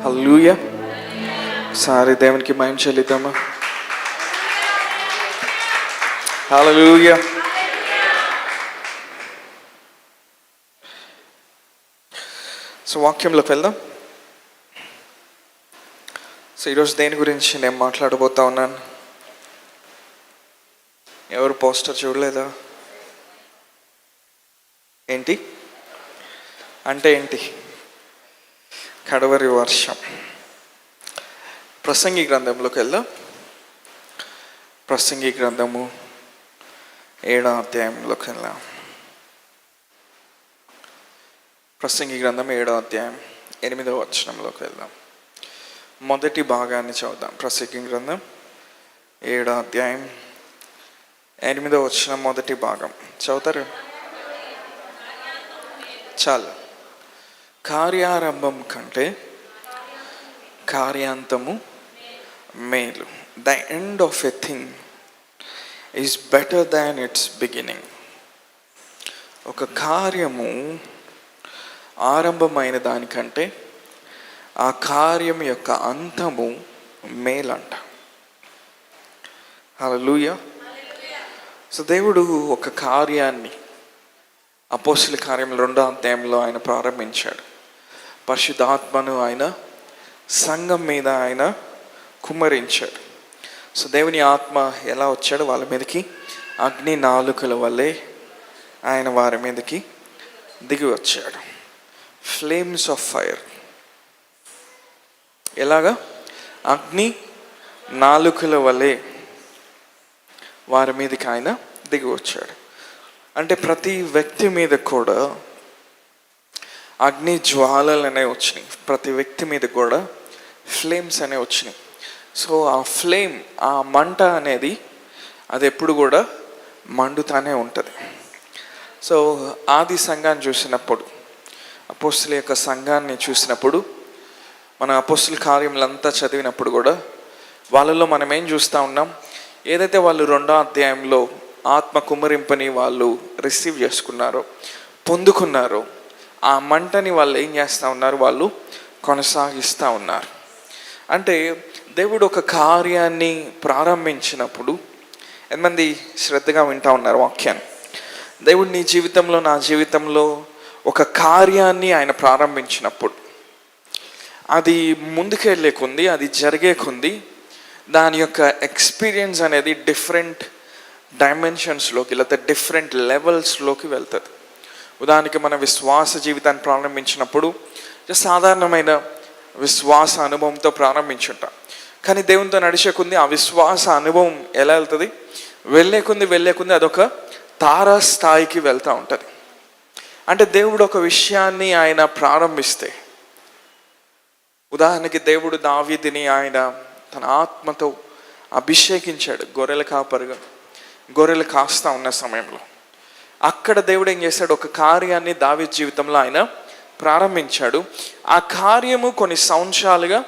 హల్లెలూయా. Sorry, దేవునికి మహిమ చెల్లిద్దామా. హల్లెలూయా. So వాక్యంలోకి వెళ్దాం. సో ఈరోజు దేని గురించి నేను మాట్లాడబోతా ఉన్నాను? ఎవరు పోస్టర్ చూడలేదా? ఏంటి అంటే ఏంటి? కడవరి వర్షం. ప్రసంగి గ్రంథంలోకి వెళ్దాం. ప్రసంగి గ్రంథము 7వ అధ్యాయంలోకి వెళ్దాం. ప్రసంగి గ్రంథం 7వ అధ్యాయం 8వ వచనంలోకి వెళ్దాం. మొదటి భాగాన్ని చదువుదాం. ప్రసంగి గ్రంథం 7వ అధ్యాయం 8వ వచనం మొదటి భాగం చదువుతారు? చాలు. కార్యారంభం కంటే కార్యాంతము మేలు. The end of a thing is better than it's beginning. ఒక కార్యము ఆరంభమైన దానికంటే ఆ కార్యం యొక్క అంతము మేలంట. హల్లెలూయా. సో దేవుడు ఒక కార్యాన్ని అపోస్తలుల కార్యములు 2వ అధ్యాయంలో ఆయన ప్రారంభించాడు. పరిశుద్ధాత్మను ఆయన సంఘం మీద ఆయన కుమ్మరించాడు. సో దేవుని ఆత్మ ఎలా వచ్చాడు వాళ్ళ మీదకి? అగ్ని నాలుకల వల్లే ఆయన వారి మీదకి దిగి వచ్చాడు. Flames of fire. ఎలాగా? అగ్ని నాలుకల వల్లే వారి మీదకి ఆయన దిగి వచ్చాడు. అంటే ప్రతి వ్యక్తి మీద కూడా అగ్ని జ్వాలలు అనేవి వచ్చినాయి. ప్రతి వ్యక్తి మీద కూడా ఫ్లేమ్స్ అనేవి వచ్చినాయి. సో ఆ ఫ్లేమ్, ఆ మంట అనేది అది ఎప్పుడు కూడా మండుతానే ఉంటుంది. సో ఆది సంఘాన్ని చూసినప్పుడు, అపోస్తలుల యొక్క సంఘాన్ని చూసినప్పుడు, మన అపోస్తలుల కార్యములంతా చదివినప్పుడు కూడా వాళ్ళలో మనం ఏం చూస్తూ ఉన్నాం? ఏదైతే వాళ్ళు 2వ అధ్యాయంలో ఆత్మ కుమ్మరింపని వాళ్ళు రిసీవ్ చేసుకున్నారో, పొందుకున్నారో, ఆ మంటని వాళ్ళు ఏం చేస్తూ ఉన్నారు? వాళ్ళు కొనసాగిస్తూ ఉన్నారు. అంటే దేవుడు ఒక కార్యాన్ని ప్రారంభించినప్పుడు, ఎంతమంది శ్రద్ధగా వింటూ ఉన్నారు వాక్యాన్ని? దేవుడు నీ జీవితంలో, నా జీవితంలో ఒక కార్యాన్ని ఆయన ప్రారంభించినప్పుడు అది ముందుకెళ్ళే కొంది, అది జరిగే కొంది దాని యొక్క ఎక్స్పీరియన్స్ అనేది డిఫరెంట్ డైమెన్షన్స్లోకి, లేకపోతే డిఫరెంట్ లెవెల్స్లోకి వెళ్తుంది. ఉదాహరణకి మన విశ్వాస జీవితాన్ని ప్రారంభించినప్పుడు సాధారణమైన విశ్వాస అనుభవంతో ప్రారంభించుంటాం. కానీ దేవునితో నడిచే కొంది ఆ విశ్వాస అనుభవం ఎలా వెళ్తుంది? వెళ్ళే కొంది అదొక తారా స్థాయికి వెళ్తూ ఉంటుంది. అంటే దేవుడు ఒక విషయాన్ని ఆయన ప్రారంభిస్తే, ఉదాహరణకి దేవుడు దావీదుని ఆయన తన ఆత్మతో అభిషేకించాడు గొర్రెల కాపరిగా. గొర్రెలు కాస్తా ఉన్న సమయంలో అక్కడ దేవుడు ఏం చేశాడు? ఒక కార్యాన్ని దావీదు జీవితంలో ఆయన ప్రారంభించాడు. ఆ కార్యము కొన్ని సంవత్సరాలుగా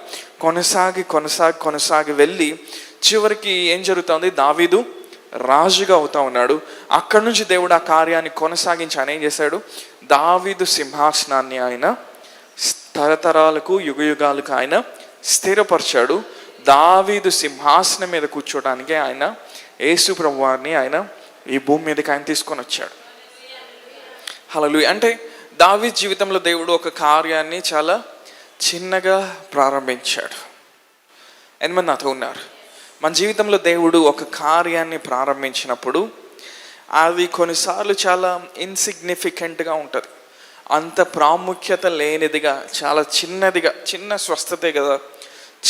కొనసాగి వెళ్ళి చివరికి ఏం జరుగుతుంది? దావీదు రాజుగా అవుతా ఉన్నాడు. అక్కడి నుంచి దేవుడు ఆ కార్యాన్ని కొనసాగించి ఆయన ఏం చేశాడు? దావీదు సింహాసనాన్ని ఆయన తరతరాలకు యుగాలకు ఆయన స్థిరపరిచాడు. దావీదు సింహాసనం మీద కూర్చోడానికి ఆయన యేసు ప్రభువారిని ఆయన ఈ భూమి మీదకి ఆయన తీసుకొని వచ్చాడు. హల్లెలూయా. అంటే దావీదు జీవితంలో దేవుడు ఒక కార్యాన్ని చాలా చిన్నగా ప్రారంభించాడు. ఎంతమంది నాతో ఉన్నారు? మన జీవితంలో దేవుడు ఒక కార్యాన్ని ప్రారంభించినప్పుడు అది కొన్నిసార్లు చాలా ఇన్సిగ్నిఫికెంట్గా ఉంటుంది. అంత ప్రాముఖ్యత లేనిదిగా, చాలా చిన్నదిగా, చిన్న స్వస్థతే కదా,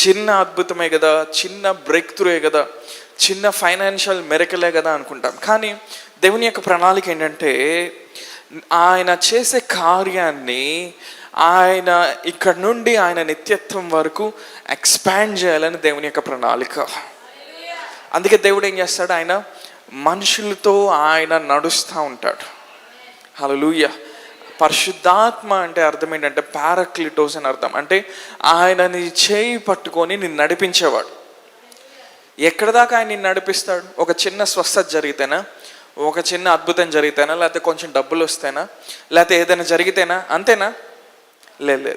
చిన్న అద్భుతమే కదా, చిన్న బ్రేక్ త్రూయే కదా, చిన్న ఫైనాన్షియల్ మెరకలే కదా అనుకుంటాం. కానీ దేవుని యొక్క ప్రణాళిక ఏంటంటే ఆయన చేసే కార్యాన్ని ఆయన ఇక్కడ నుండి ఆయన నిత్యత్వం వరకు ఎక్స్పాండ్ చేయాలని దేవుని యొక్క ప్రణాళిక. అందుకే దేవుడు ఏం చేస్తాడు? ఆయన మనుషులతో ఆయన నడుస్తూ ఉంటాడు. హల్లెలూయా. పరిశుద్ధాత్మ అంటే అర్థం ఏంటంటే పారాక్లిటోస్ అని అర్థం. అంటే ఆయన నీ చేయి పట్టుకొని నిన్ను నడిపించేవాడు. ఎక్కడ దాకా ఆయన నిన్ను నడిపిస్తాడు? ఒక చిన్న స్వస్థత జరిగితేనా, ఒక చిన్న అద్భుతం జరిగితేనా, లేకపోతే కొంచెం డబ్బులు వస్తేనా, లేకపోతే ఏదైనా జరిగితేనా? అంతేనా? లేదు.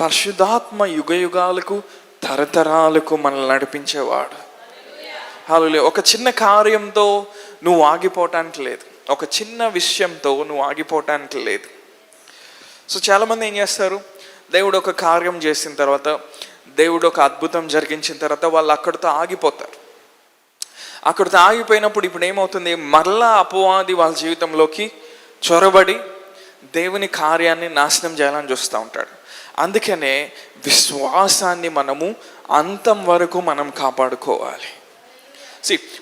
పరిశుద్ధాత్మ యుగ యుగాలకు తరతరాలకు మనల్ని నడిపించేవాడు. హల్లెలూయా. ఒక చిన్న కార్యంతో నువ్వు ఆగిపోవటానికి లేదు, ఒక చిన్న విషయంతో నువ్వు ఆగిపోవటానికి లేదు. సో చాలామంది ఏం చేస్తారు, దేవుడు ఒక కార్యం చేసిన తర్వాత, దేవుడు ఒక అద్భుతం జరిగించిన తర్వాత వాళ్ళు అక్కడితో ఆగిపోతారు. అక్కడితో ఆగిపోయినప్పుడు ఇప్పుడు ఏమవుతుంది, మరలా అపవాది వాళ్ళ జీవితంలోకి చొరబడి దేవుని కార్యాన్ని నాశనం చేయాలని చూస్తూ ఉంటాడు. అందుకనే విశ్వాసాన్ని మనము అంతం వరకు మనం కాపాడుకోవాలి.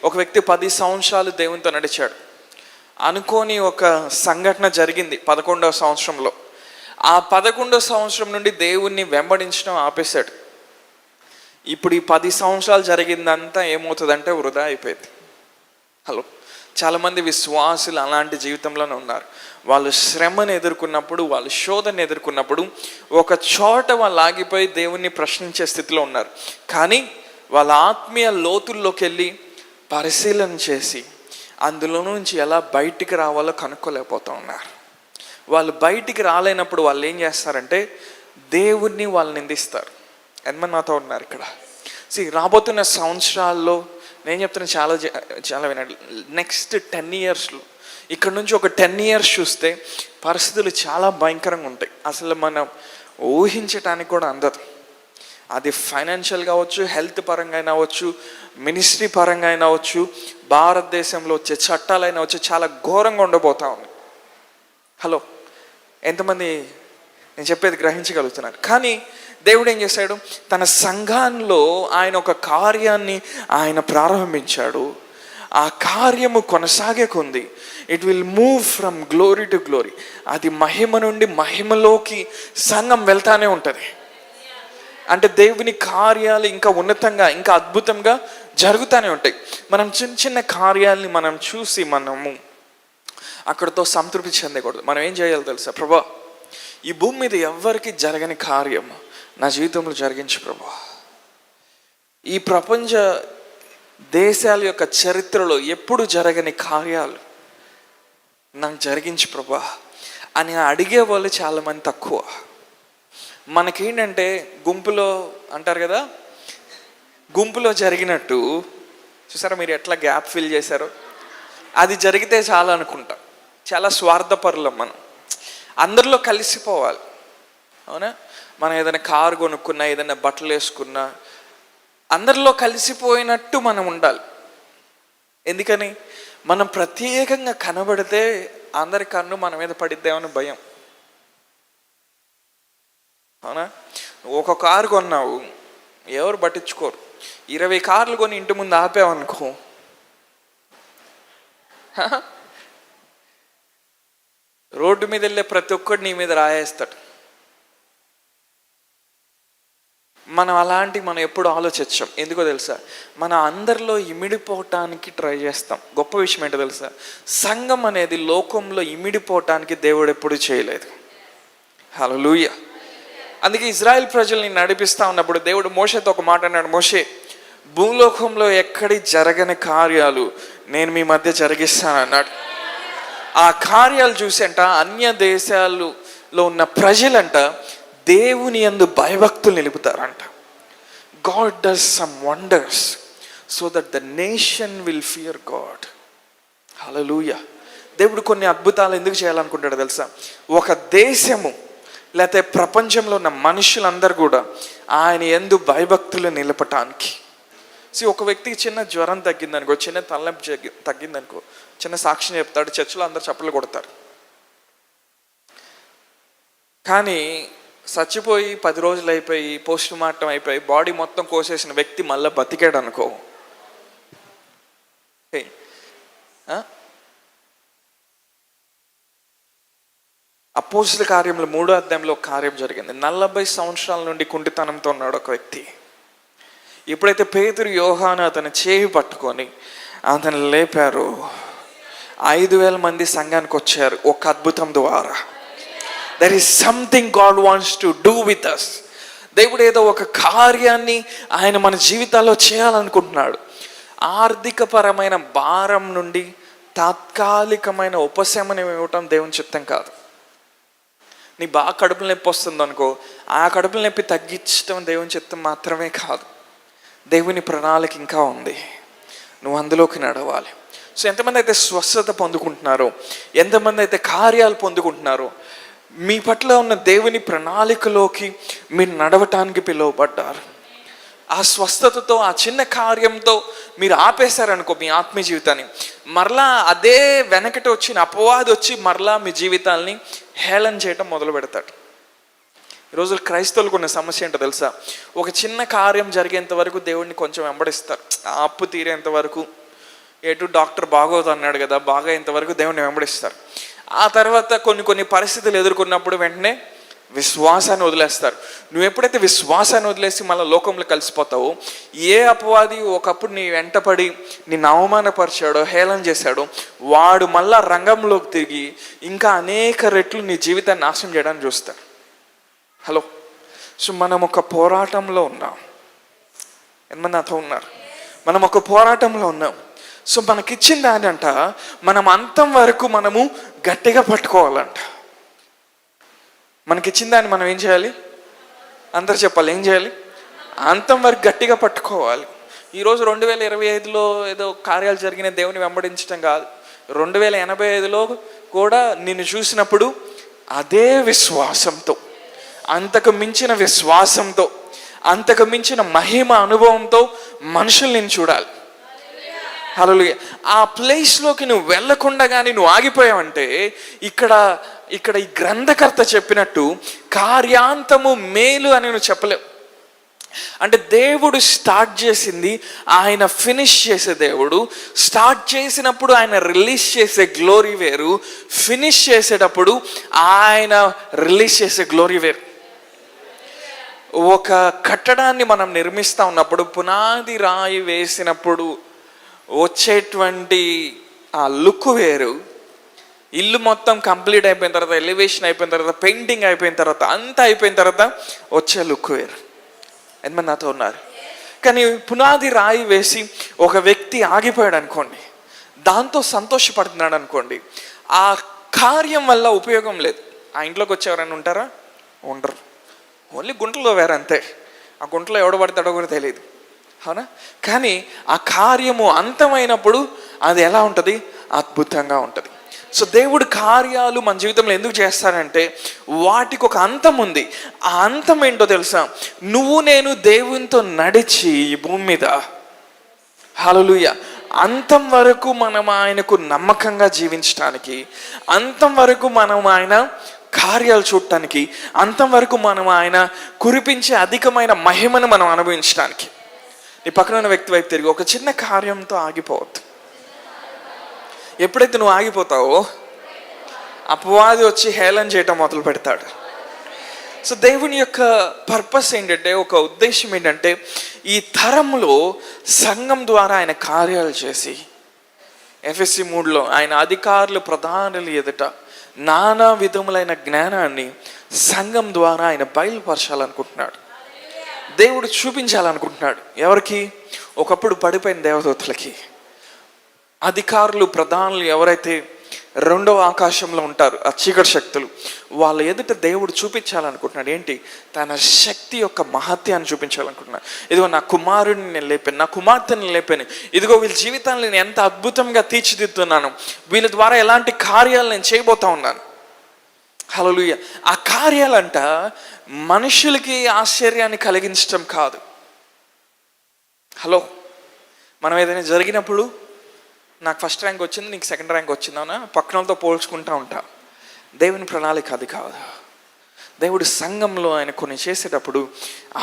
ఒక వ్యక్తి 10 సంవత్సరాలు దేవునితో నడిచాడు. అనుకోని ఒక సంఘటన జరిగింది 11వ సంవత్సరంలో. ఆ 11వ సంవత్సరం నుండి దేవుణ్ణి వెంబడించడం ఆపేశాడు. ఇప్పుడు ఈ 10 సంవత్సరాలు జరిగిందంతా ఏమవుతుందంటే వృధా అయిపోయింది. హలో, చాలామంది విశ్వాసులు అలాంటి జీవితంలోనే ఉన్నారు. వాళ్ళు శ్రమను ఎదుర్కొన్నప్పుడు, వాళ్ళు శోధన ఎదుర్కొన్నప్పుడు ఒక చోట వాళ్ళు ఆగిపోయి దేవుణ్ణి ప్రశ్నించే స్థితిలో ఉన్నారు. కానీ వాళ్ళ ఆత్మీయ లోతుల్లోకి వెళ్ళి పరిశీలన చేసి అందులో నుంచి ఎలా బయటికి రావాలో కనుక్కోలేకపోతూ ఉన్నారు. వాళ్ళు బయటికి రాలేనప్పుడు వాళ్ళు ఏం చేస్తారంటే దేవుణ్ణి వాళ్ళు నిందిస్తారు. ఎంతమంది నాతో ఉన్నారు ఇక్కడ? రాబోతున్న సంవత్సరాల్లో నేను చెప్తున్నా, చాలా వినండి. నెక్స్ట్ 10 ఇయర్స్లో, ఇక్కడ నుంచి ఒక 10 ఇయర్స్ చూస్తే పరిస్థితులు చాలా భయంకరంగా ఉంటాయి. అసలు మనం ఊహించటానికి కూడా అందదు. అది ఫైనాన్షియల్ కావచ్చు, హెల్త్ పరంగా అయినా అవ్వచ్చు, మినిస్ట్రీ పరంగా అయినా అవ్వచ్చు, భారతదేశంలో వచ్చే చట్టాలైనా వచ్చి చాలా ఘోరంగా ఉండబోతా ఉంది. హలో, ఎంతమంది నేను చెప్పేది గ్రహించగలుగుతున్నారు? కానీ దేవుడు ఏం చేశాడు, తన సంఘంలో ఆయన ఒక కార్యాన్ని ఆయన ప్రారంభించాడు. ఆ కార్యము కొనసాగే కొంది it will move from glory to glory. అది మహిమ నుండి మహిమలోకి సంఘం వెళ్తానే ఉంటుంది. అంటే దేవుని కార్యాలు ఇంకా ఉన్నతంగా, ఇంకా అద్భుతంగా జరుగుతూనే ఉంటాయి. మనం చిన్న చిన్న కార్యాలని మనం చూసి మనము అక్కడితో సంతృప్తి చెందకూడదు. మనం ఏం చేయాలో తెలుసా? ప్రభా, ఈ భూమి మీద ఎవ్వరికి జరగని కార్యం నా జీవితంలో జరిగించు ప్రభా. ఈ ప్రపంచ దేశాల యొక్క చరిత్రలో ఎప్పుడు జరగని కార్యాలు నాకు జరిగించు ప్రభా అని అడిగే వాళ్ళు చాలామంది తక్కువ. మనకేంటంటే గుంపులో అంటారు కదా, గుంపులో జరిగినట్టు చూసారా మీరు ఎట్లా గ్యాప్ ఫిల్ చేశారో, అది జరిగితే చాలా అనుకుంటాం. చాలా స్వార్థపరులం మనం, అందరిలో కలిసిపోవాలి. అవునా? మనం ఏదైనా కారు కొనుక్కున్నా, ఏదైనా బట్టలు వేసుకున్నా అందరిలో కలిసిపోయినట్టు మనం ఉండాలి. ఎందుకని? మనం ప్రత్యేకంగా కనబడితే అందరి కన్ను మన మీద పడిద్దామని భయం. అవునా? ఒక కారు కొన్నావు, ఎవరు పట్టించుకోరు. 20 కార్లు కొని ఇంటి ముందు ఆపావనుకో, రోడ్డు మీద వెళ్ళే ప్రతి ఒక్కడు నీ మీద రాయేస్తాడు. మనం మనం ఎప్పుడు ఆలోచించాం. ఎందుకో తెలుసా? మన అందరిలో ఇమిడిపోవటానికి ట్రై చేస్తాం. గొప్ప విషయం ఏంటో తెలుసా? సంఘం అనేది లోకంలో ఇమిడిపోవటానికి దేవుడు ఎప్పుడు చేయలేదు. హల్లెలూయా. అందుకే ఇజ్రాయెల్ ప్రజల్ని నడిపిస్తా ఉన్నప్పుడు దేవుడు మోషేతో ఒక మాట అన్నాడు, మోషే, భూలోకంలో ఎక్కడి జరగని కార్యాలు నేను మీ మధ్య జరిగిస్తానన్నాడు. ఆ కార్యాలు చూసంట అన్య దేశాలలో ఉన్న ప్రజలంట దేవుని యందు భయభక్తులు నిలుపుతారంట. God does some wonders so that the nation will fear God. Hallelujah. దేవుడు కొన్ని అద్భుతాలు ఎందుకు చేయాలనుకుంటాడో తెలుసా? ఒక దేశము లేకపోతే ప్రపంచంలో ఉన్న మనుషులందరూ కూడా ఆయన యందు భయభక్తులు నిలపటానికి. ఒక వ్యక్తికి చిన్న జ్వరం తగ్గిందనుకో, చిన్న తలనొప్పి తగ్గిందనుకో, చిన్న సాక్ష్యం చెప్తాడు, చర్చిలో అందరు చప్పట్లు కొడతారు. కానీ చచ్చిపోయి 10 రోజులు అయిపోయి పోస్ట్ మార్టం అయిపోయి బాడీ మొత్తం కోసేసిన వ్యక్తి మళ్ళీ బతికాడు అనుకో, అపోస్తలుల కార్యములు 3వ అధ్యాయంలో కార్యం జరిగింది. 40 సంవత్సరాల నుండి కుంటితనంతో ఉన్నాడు ఒక వ్యక్తి. ఎప్పుడైతే పేతురు యోహాను అతని చేయి పట్టుకొని అతను లేపారు, 5,000 మంది సంఘానికి వచ్చారు ఒక అద్భుతం ద్వారా. There is something God wants to do with us. దేవుడు ఏదో ఒక కార్యాన్ని ఆయన మన జీవితాల్లో చేయాలనుకుంటున్నాడు. ఆర్థికపరమైన భారం నుండి తాత్కాలికమైన ఉపశమనం ఇవ్వటం దేవుని చిత్తం కాదు. నీ బాగా కడుపులో నొప్పి వస్తుంది అనుకో, ఆ కడుపులో నొప్పి తగ్గించడం దేవుని చిత్తం మాత్రమే కాదు, దేవుని ప్రణాళిక ఇంకా ఉంది, నువ్వు అందులోకి నడవాలి. సో ఎంతమంది అయితే స్వస్థత పొందుకుంటున్నారో, ఎంతమంది అయితే కార్యాలు పొందుకుంటున్నారో, మీ పట్ల ఉన్న దేవుని ప్రణాళికలోకి మీరు నడవటానికి పిలువబడ్డారు. ఆ స్వస్థతతో, ఆ చిన్న కార్యంతో మీరు ఆపేశారనుకో మీ ఆత్మీయ జీవితాన్ని, మరలా అదే వెనకటి వచ్చిన అపవాది వచ్చి మరలా మీ జీవితాల్ని హేళన చేయడం మొదలు పెడతాడు. ఈరోజు క్రైస్తవులకు ఉన్న సమస్య ఏంటో తెలుసా? ఒక చిన్న కార్యం జరిగేంత వరకు దేవుడిని కొంచెం వెంబడిస్తారు. ఆ అప్పు తీరేంత వరకు, ఎటు డాక్టర్ బాగోదు అన్నాడు కదా, బాగా ఇంతవరకు దేవుడిని వెంబడిస్తారు. ఆ తర్వాత కొన్ని పరిస్థితులు ఎదుర్కొన్నప్పుడు వెంటనే విశ్వాసాన్ని వదిలేస్తారు. నువ్వు ఎప్పుడైతే విశ్వాసాన్ని వదిలేసి మళ్ళీ లోకంలో కలిసిపోతావో, ఏ అపవాది ఒకప్పుడు నీ వెంటపడి నిన్ను అవమానపరిచాడో, హేళన చేశాడో, వాడు మళ్ళా రంగంలోకి తిరిగి ఇంకా అనేక రెట్లు నీ జీవితాన్ని నాశనం చేయడానికి చూస్తాడు. హలో, సో మనం ఒక పోరాటంలో ఉన్నాం. ఎంతమంది నాతో ఉన్నారు? మనం ఒక పోరాటంలో ఉన్నాం. సో మనకిచ్చిన దాని అంట మనం అంతం వరకు మనము గట్టిగా పట్టుకోవాలంట. మనకిచ్చిన దాన్ని మనం ఏం చేయాలి? అందరు చెప్పాలి, ఏం చేయాలి? అంతం వరకు గట్టిగా పట్టుకోవాలి. ఈరోజు 2025లో ఏదో కార్యాలు జరిగిన దేవుని వెంబడించడం కాదు, 2085లో కూడా నిన్ను చూసినప్పుడు అదే విశ్వాసంతో, అంతకు మించిన విశ్వాసంతో, అంతకు మించిన మహిమ అనుభవంతో మనుషులు నేను చూడాలి. హల్లెలూయా. ఆ ప్లేస్లోకి నువ్వు వెళ్ళకుండా కానీ నువ్వు ఆగిపోయావంటే, ఇక్కడ ఈ గ్రంథకర్త చెప్పినట్టు కార్యాంతము మేలు అని నువ్వు చెప్పలేవు. అంటే దేవుడు స్టార్ట్ చేసింది ఆయన ఫినిష్ చేసే దేవుడు. స్టార్ట్ చేసినప్పుడు ఆయన రిలీజ్ చేసే గ్లోరీ వేరు, ఫినిష్ చేసేటప్పుడు ఆయన రిలీజ్ చేసే గ్లోరీ వేరు. ఒక కట్టడాన్ని మనం నిర్మిస్తూ ఉన్నప్పుడు, పునాది రాయి వేసినప్పుడు వచ్చేటువంటి ఆ లుక్ వేరు, ఇల్లు మొత్తం కంప్లీట్ అయిపోయిన తర్వాత, ఎలివేషన్ అయిపోయిన తర్వాత, పెయింటింగ్ అయిపోయిన తర్వాత, అంతా అయిపోయిన తర్వాత వచ్చే లుక్ వేరు. ఎంతమంది నాతో ఉన్నారు? కానీ పునాది రాయి వేసి ఒక వ్యక్తి ఆగిపోయాడు అనుకోండి, దాంతో సంతోషపడుతున్నాడు అనుకోండి, ఆ కార్యం వల్ల ఉపయోగం లేదు. ఆ ఇంట్లోకి వచ్చేవారని ఉంటారా? ఉండరు. ఓన్లీ గుంటలో వేరంతే. ఆ గుంటలో ఎవడు పడతాడో కూడా తెలియదు, అవునా? కానీ ఆ కార్యము అంతమైనప్పుడు అది ఎలా ఉంటుంది? అద్భుతంగా ఉంటుంది. సో దేవుడు కార్యాలు మన జీవితంలో ఎందుకు చేస్తారంటే వాటికి ఒక అంతం ఉంది. ఆ అంతం ఏంటో తెలుసా? నువ్వు నేను దేవునితో నడిచి ఈ భూమి మీద, హల్లెలూయా, అంతం వరకు మనం ఆయనకు నమ్మకంగా జీవించడానికి, అంతం వరకు మనం ఆయన కార్యాలు చూడటానికి, అంతం వరకు మనం ఆయన కురిపించే అధికమైన మహిమను మనం అనుభవించడానికి. నీ పక్కన ఉన్న వ్యక్తి వైపు తిరిగి, ఒక చిన్న కార్యంతో ఆగిపోవద్దు. ఎప్పుడైతే నువ్వు ఆగిపోతావో అపవాది వచ్చి హేళన చేయటం మొదలు పెడతాడు. సో దేవుని యొక్క పర్పస్ ఏంటంటే, ఒక ఉద్దేశం ఏంటంటే, ఈ తరంలో సంఘం ద్వారా ఆయన కార్యాలు చేసి, ఎఫెసీ 3లో ఆయన అధికారులు ప్రధానులు ఎదుట నానా విధములైన జ్ఞానాన్ని సంఘం ద్వారా ఆయన బయలుపరచాలనుకుంటున్నాడు. దేవుడు చూపించాలనుకుంటున్నాడు. ఎవరికి? ఒకప్పుడు పడిపోయిన దేవదూతలకి. అధికారులు, ప్రధానులు ఎవరైతే రెండవ ఆకాశంలో ఉంటారు, ఆ చీకటి శక్తులు, వాళ్ళ ఎదుట దేవుడు చూపించాలనుకుంటున్నాడు. ఏంటి? తన శక్తి యొక్క మహత్యాన్ని చూపించాలనుకుంటున్నాడు. ఇదిగో నా కుమారుడిని నేను లేపాను, నా కుమార్తెని లేపాను, ఇదిగో వీళ్ళ జీవితాన్ని నేను ఎంత అద్భుతంగా తీర్చిదిద్దుతున్నాను, వీళ్ళ ద్వారా ఎలాంటి కార్యాలు నేను చేయబోతా ఉన్నాను. హల్లెలూయా. ఆ కార్యాలంట మనుషులకి ఆశ్చర్యాన్ని కలిగించడం కాదు. హలో, మనం ఏదైనా జరిగినప్పుడు నాకు ఫస్ట్ ర్యాంక్ వచ్చింది, నీకు సెకండ్ ర్యాంక్ వచ్చిందనా పక్కన వాళ్ళతో పోల్చుకుంటూ ఉంటా. దేవుని ప్రణాళిక అది కాదు. దేవుడు సంఘంలో ఆయన కొన్ని చేసేటప్పుడు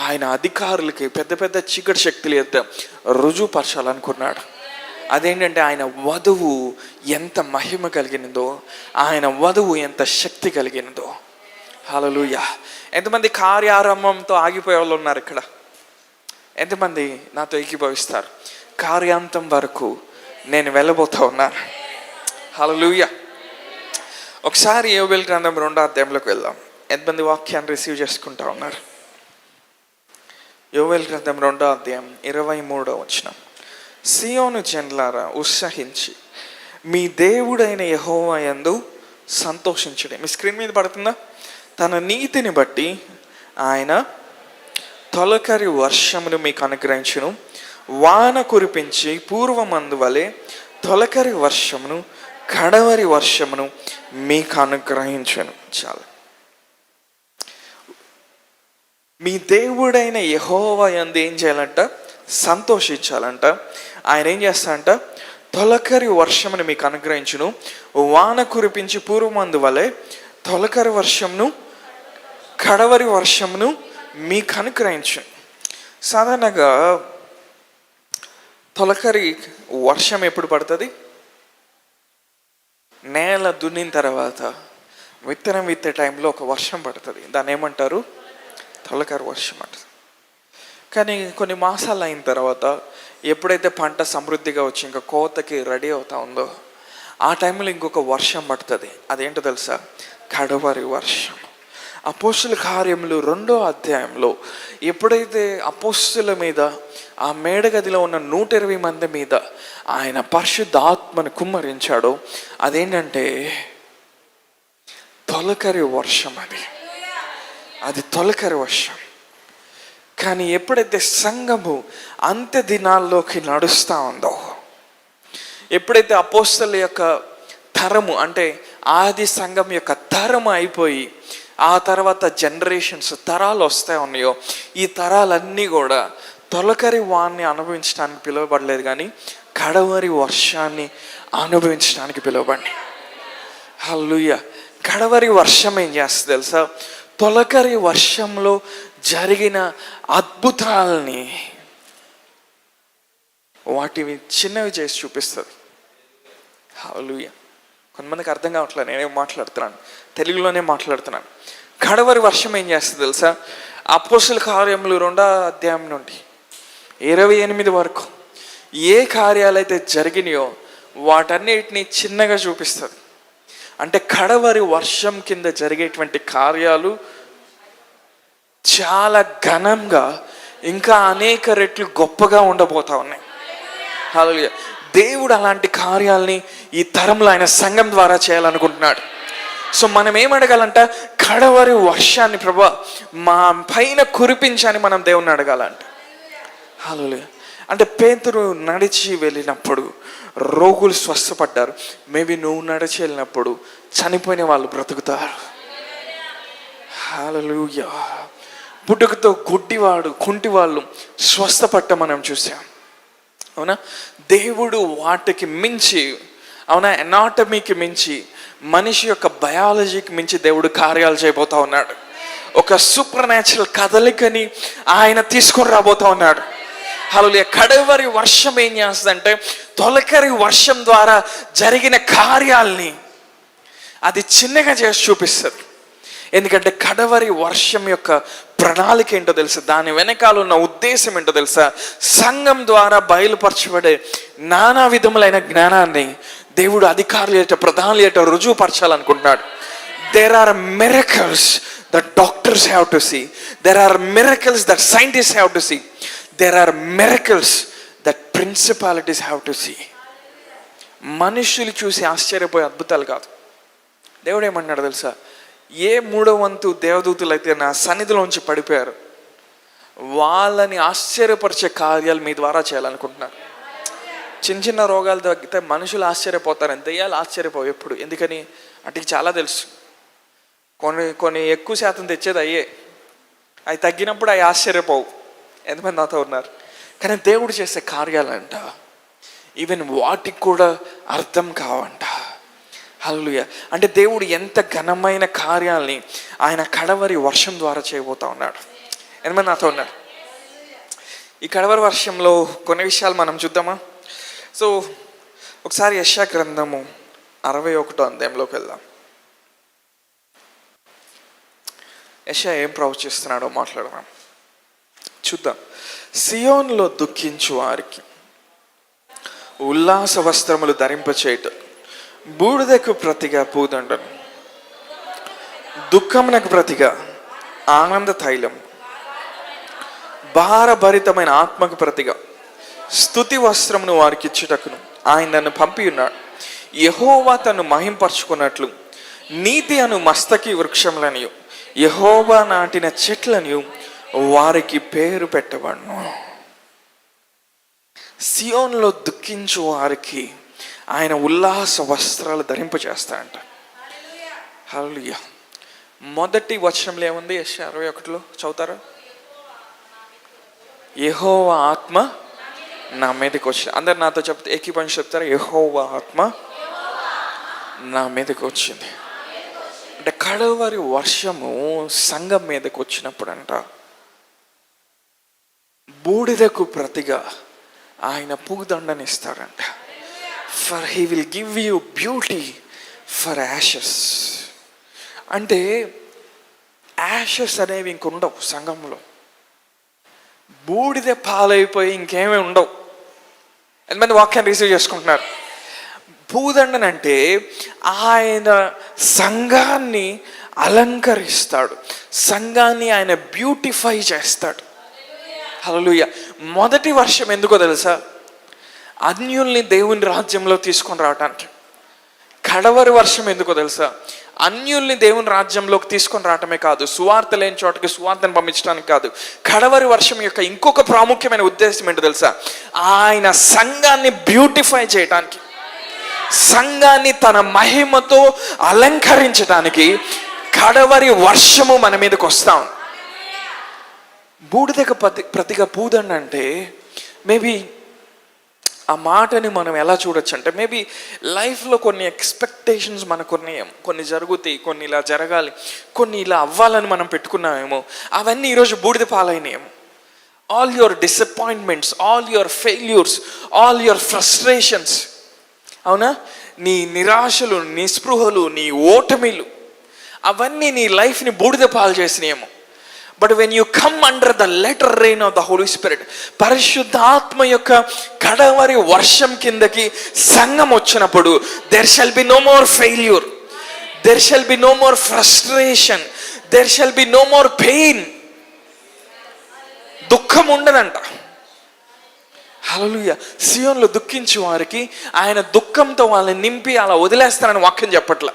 ఆయన అధికారులకి, పెద్ద పెద్ద చీకటి శక్తులు ఎంత రుజువుపరచాలనుకున్నాడు. అదేంటంటే ఆయన వధువు ఎంత మహిమ కలిగినదో, ఆయన వధువు ఎంత శక్తి కలిగినదో. హల్లెలూయా. ఎంతమంది కార్యారంభంతో ఆగిపోయే వాళ్ళు ఉన్నారు ఇక్కడ? ఎంతమంది నాతో ఏకీభవిస్తారు? కార్యాంతం వరకు నేను వెళ్ళబోతా ఉన్నాను. హల్లెలూయా. ఒకసారి యోవేలు గ్రంథం 2వ అధ్యాయంలోకి వెళ్దాం. ఎంతమంది వాక్యాన్ని రిసీవ్ చేసుకుంటా ఉన్నారు? యోవేలు గ్రంథం 2వ అధ్యాయం 23వ వచనం. సియోను జనులారా ఉత్సహించి మీ దేవుడైన యెహోవా యందు సంతోషించుడి. మీ స్క్రీన్ మీద పడుతుందా? తన నీతిని బట్టి ఆయన తొలకరి వర్షమును మీకు అనుగ్రహించును, వాన కురిపించి పూర్వమందు వలె తొలకరి వర్షమును కడవరి వర్షమును మీకు అనుగ్రహించును. చాలు. మీ దేవుడైన యెహోవా యందు ఏం చేయాలంట? సంతోషించాలంట. ఆయన ఏం చేస్తాడంట? తొలకరి వర్షమును మీకు అనుగ్రహించును, వాన కురిపించి పూర్వమందు వలె తొలకరి వర్షమును కడవరి వర్షమును మీకు అనుగ్రహించును. సాధారణంగా తొలకరి వర్షం ఎప్పుడు పడుతుంది? నేల దున్నిన తర్వాత విత్తనం విత్తే టైంలో ఒక వర్షం పడుతుంది. దాన్ని ఏమంటారు? తొలకరి వర్షం అంటారు. కానీ కొన్ని మాసాలు అయిన తర్వాత ఎప్పుడైతే పంట సమృద్ధిగా వచ్చి ఇంకా కోతకి రెడీ అవుతా ఉందో ఆ టైంలో ఇంకొక వర్షం పడుతుంది. అదేంటో తెలుసా? కడవరి వర్షం. అపోస్తుల కార్యములు 2వ అధ్యాయంలో ఎప్పుడైతే అపోస్తుల మీద, ఆ మేడగదిలో ఉన్న 120 మంది మీద ఆయన పరిశుద్ధాత్మను కుమ్మరించాడో అదేంటంటే తొలకరి వర్షం. అది తొలకరి వర్షం. కానీ ఎప్పుడైతే సంఘము అంత్య దినాల్లోకి నడుస్తూ ఉందో, ఎప్పుడైతే అపోస్తల యొక్క తరము అంటే ఆది సంఘం యొక్క తరము అయిపోయి ఆ తర్వాత జనరేషన్స్ తరాలు వస్తూ ఉన్నాయో, ఈ తరాలన్నీ కూడా తొలకరి వాన్ని అనుభవించడానికి పిలువబడలేదు, కానీ కడవరి వర్షాన్ని అనుభవించడానికి పిలువబడి. హల్లెలూయా. కడవరి వర్షం ఏం చేస్తుంది తెలుసా? తొలకరి వర్షంలో జరిగిన అద్భుతాలని వాటిని చిన్నవి చేసి చూపిస్తుంది. హల్లెలూయా. కొంతమందికి అర్థం కావట్లేదు, నేనేం మాట్లాడుతున్నాను, తెలుగులోనే మాట్లాడుతున్నాను. కడవరి వర్షం ఏం చేస్తుంది తెలుసా? అపోస్తుల కార్యములు 2వ అధ్యాయం నుండి 28 వరకు ఏ కార్యాలైతే జరిగినాయో వాటన్నిటిని చిన్నగా చూపిస్తుంది. అంటే కడవరి వర్షం కింద జరిగేటువంటి కార్యాలు చాలా ఘనంగా, ఇంకా అనేక రెట్లు గొప్పగా ఉండబోతా ఉన్నాయి. హల్లెలూయా. దేవుడు అలాంటి కార్యాలని ఈ తరంలో ఆయన సంఘం ద్వారా చేయాలనుకుంటున్నాడు. సో మనం ఏమడగాలంట? కడవరి వర్షాన్ని ప్రభువా మా పైన కురిపించని మనం దేవుణ్ణి అడగాలంట. హల్లెలూయా. అంటే పేతురు నడిచి వెళ్ళినప్పుడు రోగులు స్వస్థపడ్డారు. మేబీ నువ్వు నడిచి వెళ్ళినప్పుడు చనిపోయిన వాళ్ళు బ్రతుకుతారు. హల్లెలూయా. పుట్టుకతో గుడ్డివాడు, కుంటి వాళ్ళు స్వస్థపడ్డ మనం చూసాం. అవునా? దేవుడు వాటికి మించి, అవునా, ఎనాటమీకి మించి, మనిషి యొక్క బయాలజీకి మించి దేవుడు కార్యాలు చేయబోతా ఉన్నాడు. ఒక సూపర్ న్యాచురల్ కదలికని ఆయన తీసుకొని రాబోతా ఉన్నాడు. హల్లెలూయా. కడవరి వర్షం ఏం చేస్తుందంటే తొలకరి వర్షం ద్వారా జరిగిన కార్యాల్ని అది చిన్నగా చేసి చూపిస్తుంది. ఎందుకంటే కడవరి వర్షం యొక్క ప్రణాళిక ఏంటో తెలుసా? దాని వెనకాల ఉన్న ఉద్దేశం ఏంటో తెలుసా? సంఘం ద్వారా బయలుపరచబడే నానా విధములైన జ్ఞానాన్ని దేవుడు అధికారులు ఏట, ప్రధానులు ఏట రుజువుపరచాలనుకుంటున్నాడు. There are miracles that doctors have to see. There are miracles that scientists have to see. There are miracles that principalities have to see. మనుషులు చూసి ఆశ్చర్యపోయే అద్భుతాలు కాదు. దేవుడు ఏమన్నాడు తెలుసా? ఏ 3వ వంతు దేవదూతులు అయితే నా సన్నిధిలోంచి పడిపోయారు వాళ్ళని ఆశ్చర్యపరిచే కార్యాలు మీ ద్వారా చేయాలనుకుంటున్నారు. చిన్న చిన్న రోగాలు తగ్గితే మనుషులు ఆశ్చర్యపోతారు, దెయ్యాలు ఆశ్చర్యపోవు ఎప్పుడు. ఎందుకని అంటే చాలా తెలుసు. కొన్ని ఎక్కువ శాతం తెచ్చేది అయ్యే, అవి తగ్గినప్పుడు అవి ఆశ్చర్యపోవు. ఎంతమంది నాతో ఉన్నారు? కానీ దేవుడు చేసే కార్యాలంట ఈవెన్ వాటికి కూడా అర్థం కావంట. హల్లెలూయా. అంటే దేవుడు ఎంత ఘనమైన కార్యాల్ని ఆయన కడవరి వర్షం ద్వారా చేయబోతా ఉన్నాడు. ఎంతమంది నాతో ఉన్నారు? ఈ కడవరి వర్షంలో కొన్ని విషయాలు మనం చూద్దామా? సో ఒకసారి యెషయా గ్రంథము 61వ అధ్యాయంలోకి వెళ్దాం. యెషయా ఏం ప్రవచిస్తున్నాడో మాట్లాడదాం, చూద్దాం. సియోనులో దుఃఖించు వారికి ఉల్లాస వస్త్రములు ధరింపచేయటం, బూడిదకు ప్రతిగా పూదండను, దుఃఖమునకు ప్రతిగా ఆనంద తైలం, భారభరితమైన ఆత్మకు ప్రతిగా స్తుతి వస్త్రమును వారికి ఇచ్చుటకును ఆయన నన్ను పంపి ఉన్నాడు. యెహోవా తను మహింపరచుకున్నట్లు నీతి అను మస్తకి వృక్షములనియు యెహోవా నాటిన చెట్లను వారికి పేరు పెట్టబడును. సియోన్లో దుఃఖించు వారికి ఆయన ఉల్లాస వస్త్రాలు ధరింపజేస్తాడంట. హల్లెలూయా. మొదటి వచనంలో ఏముంది? యెషయా 61లో చదువుతారా? యెహోవా ఆత్మ నా మీదకి వచ్చింది. అందరు నాతో చెప్తే ఏకీభవించి చెప్తారా? యెహోవా ఆత్మ నా మీదకి వచ్చింది. అంటే కడవరి వర్షము సంఘం మీదకి వచ్చినప్పుడు అంట బూడిదకు ప్రతిగా ఆయన పూదండనిస్తాడంట. For he will give you beauty for ashes. అంటే యాషెస్ అనేవి ఇంకొండవు సంఘంలో. బూడిద పాలైపోయి ఇంకేమీ ఉండవు. ఎంతమంది వాక్యాన్ని రిసీవ్ చేసుకుంటున్నారు? పూదండనంటే ఆయన సంఘాన్ని అలంకరిస్తాడు, సంఘాన్ని ఆయన బ్యూటిఫై చేస్తాడు. హల్లెలూయా. మొదటి వర్షం ఎందుకో తెలుసా? అన్యుల్ని దేవుని రాజ్యంలో తీసుకొని రావటానికి. కడవరి వర్షం ఎందుకో తెలుసా? అన్యుల్ని దేవుని రాజ్యంలోకి తీసుకొని రావటమే కాదు, సువార్త లేని చోటకి సువార్తను పంపించడానికి కాదు. కడవరి వర్షం యొక్క ఇంకొక ప్రాముఖ్యమైన ఉద్దేశం ఏంటో తెలుసా? ఆయన సంఘాన్ని బ్యూటిఫై చేయటానికి, సంఘాన్ని తన మహిమతో అలంకరించడానికి కడవరి వర్షము మన మీదకి వస్తాం. బూడిదకు ప్రతిగా పూదండ అంటే మేబీ ఆ మాటని మనం ఎలా చూడొచ్చు అంటే, మేబీ లైఫ్లో కొన్ని ఎక్స్పెక్టేషన్స్ మనకు కొన్ని జరుగుతాయి, కొన్ని ఇలా జరగాలి, కొన్ని ఇలా అవ్వాలని మనం పెట్టుకున్నామేమో, అవన్నీ ఈరోజు బూడిద పాలైనయేమో. All your disappointments, all your failures, all your frustrations, అవునా, నీ నిరాశలు, నిస్పృహలు, నీ ఓటమిలు, అవన్నీ నీ లైఫ్ని బూడిద పాలు చేసినాయేమో. But when you come under the latter rain of the Holi spirit, పరిశుద్ధాత్మ యొక్క కడవరి వర్షం కిందకి సంఘం వచ్చినప్పుడు, there shall be no more failure, there shall be no more frustration, there shall be no more pain. దుఃఖం ఉండదంట. హల్లెలూయా. సియోన్లో దుఃఖించే వారికి ఆయన దుఃఖంతో వాళ్ళని నింపి అలా వదిలేస్తానని వాక్యం చెప్పట్ల.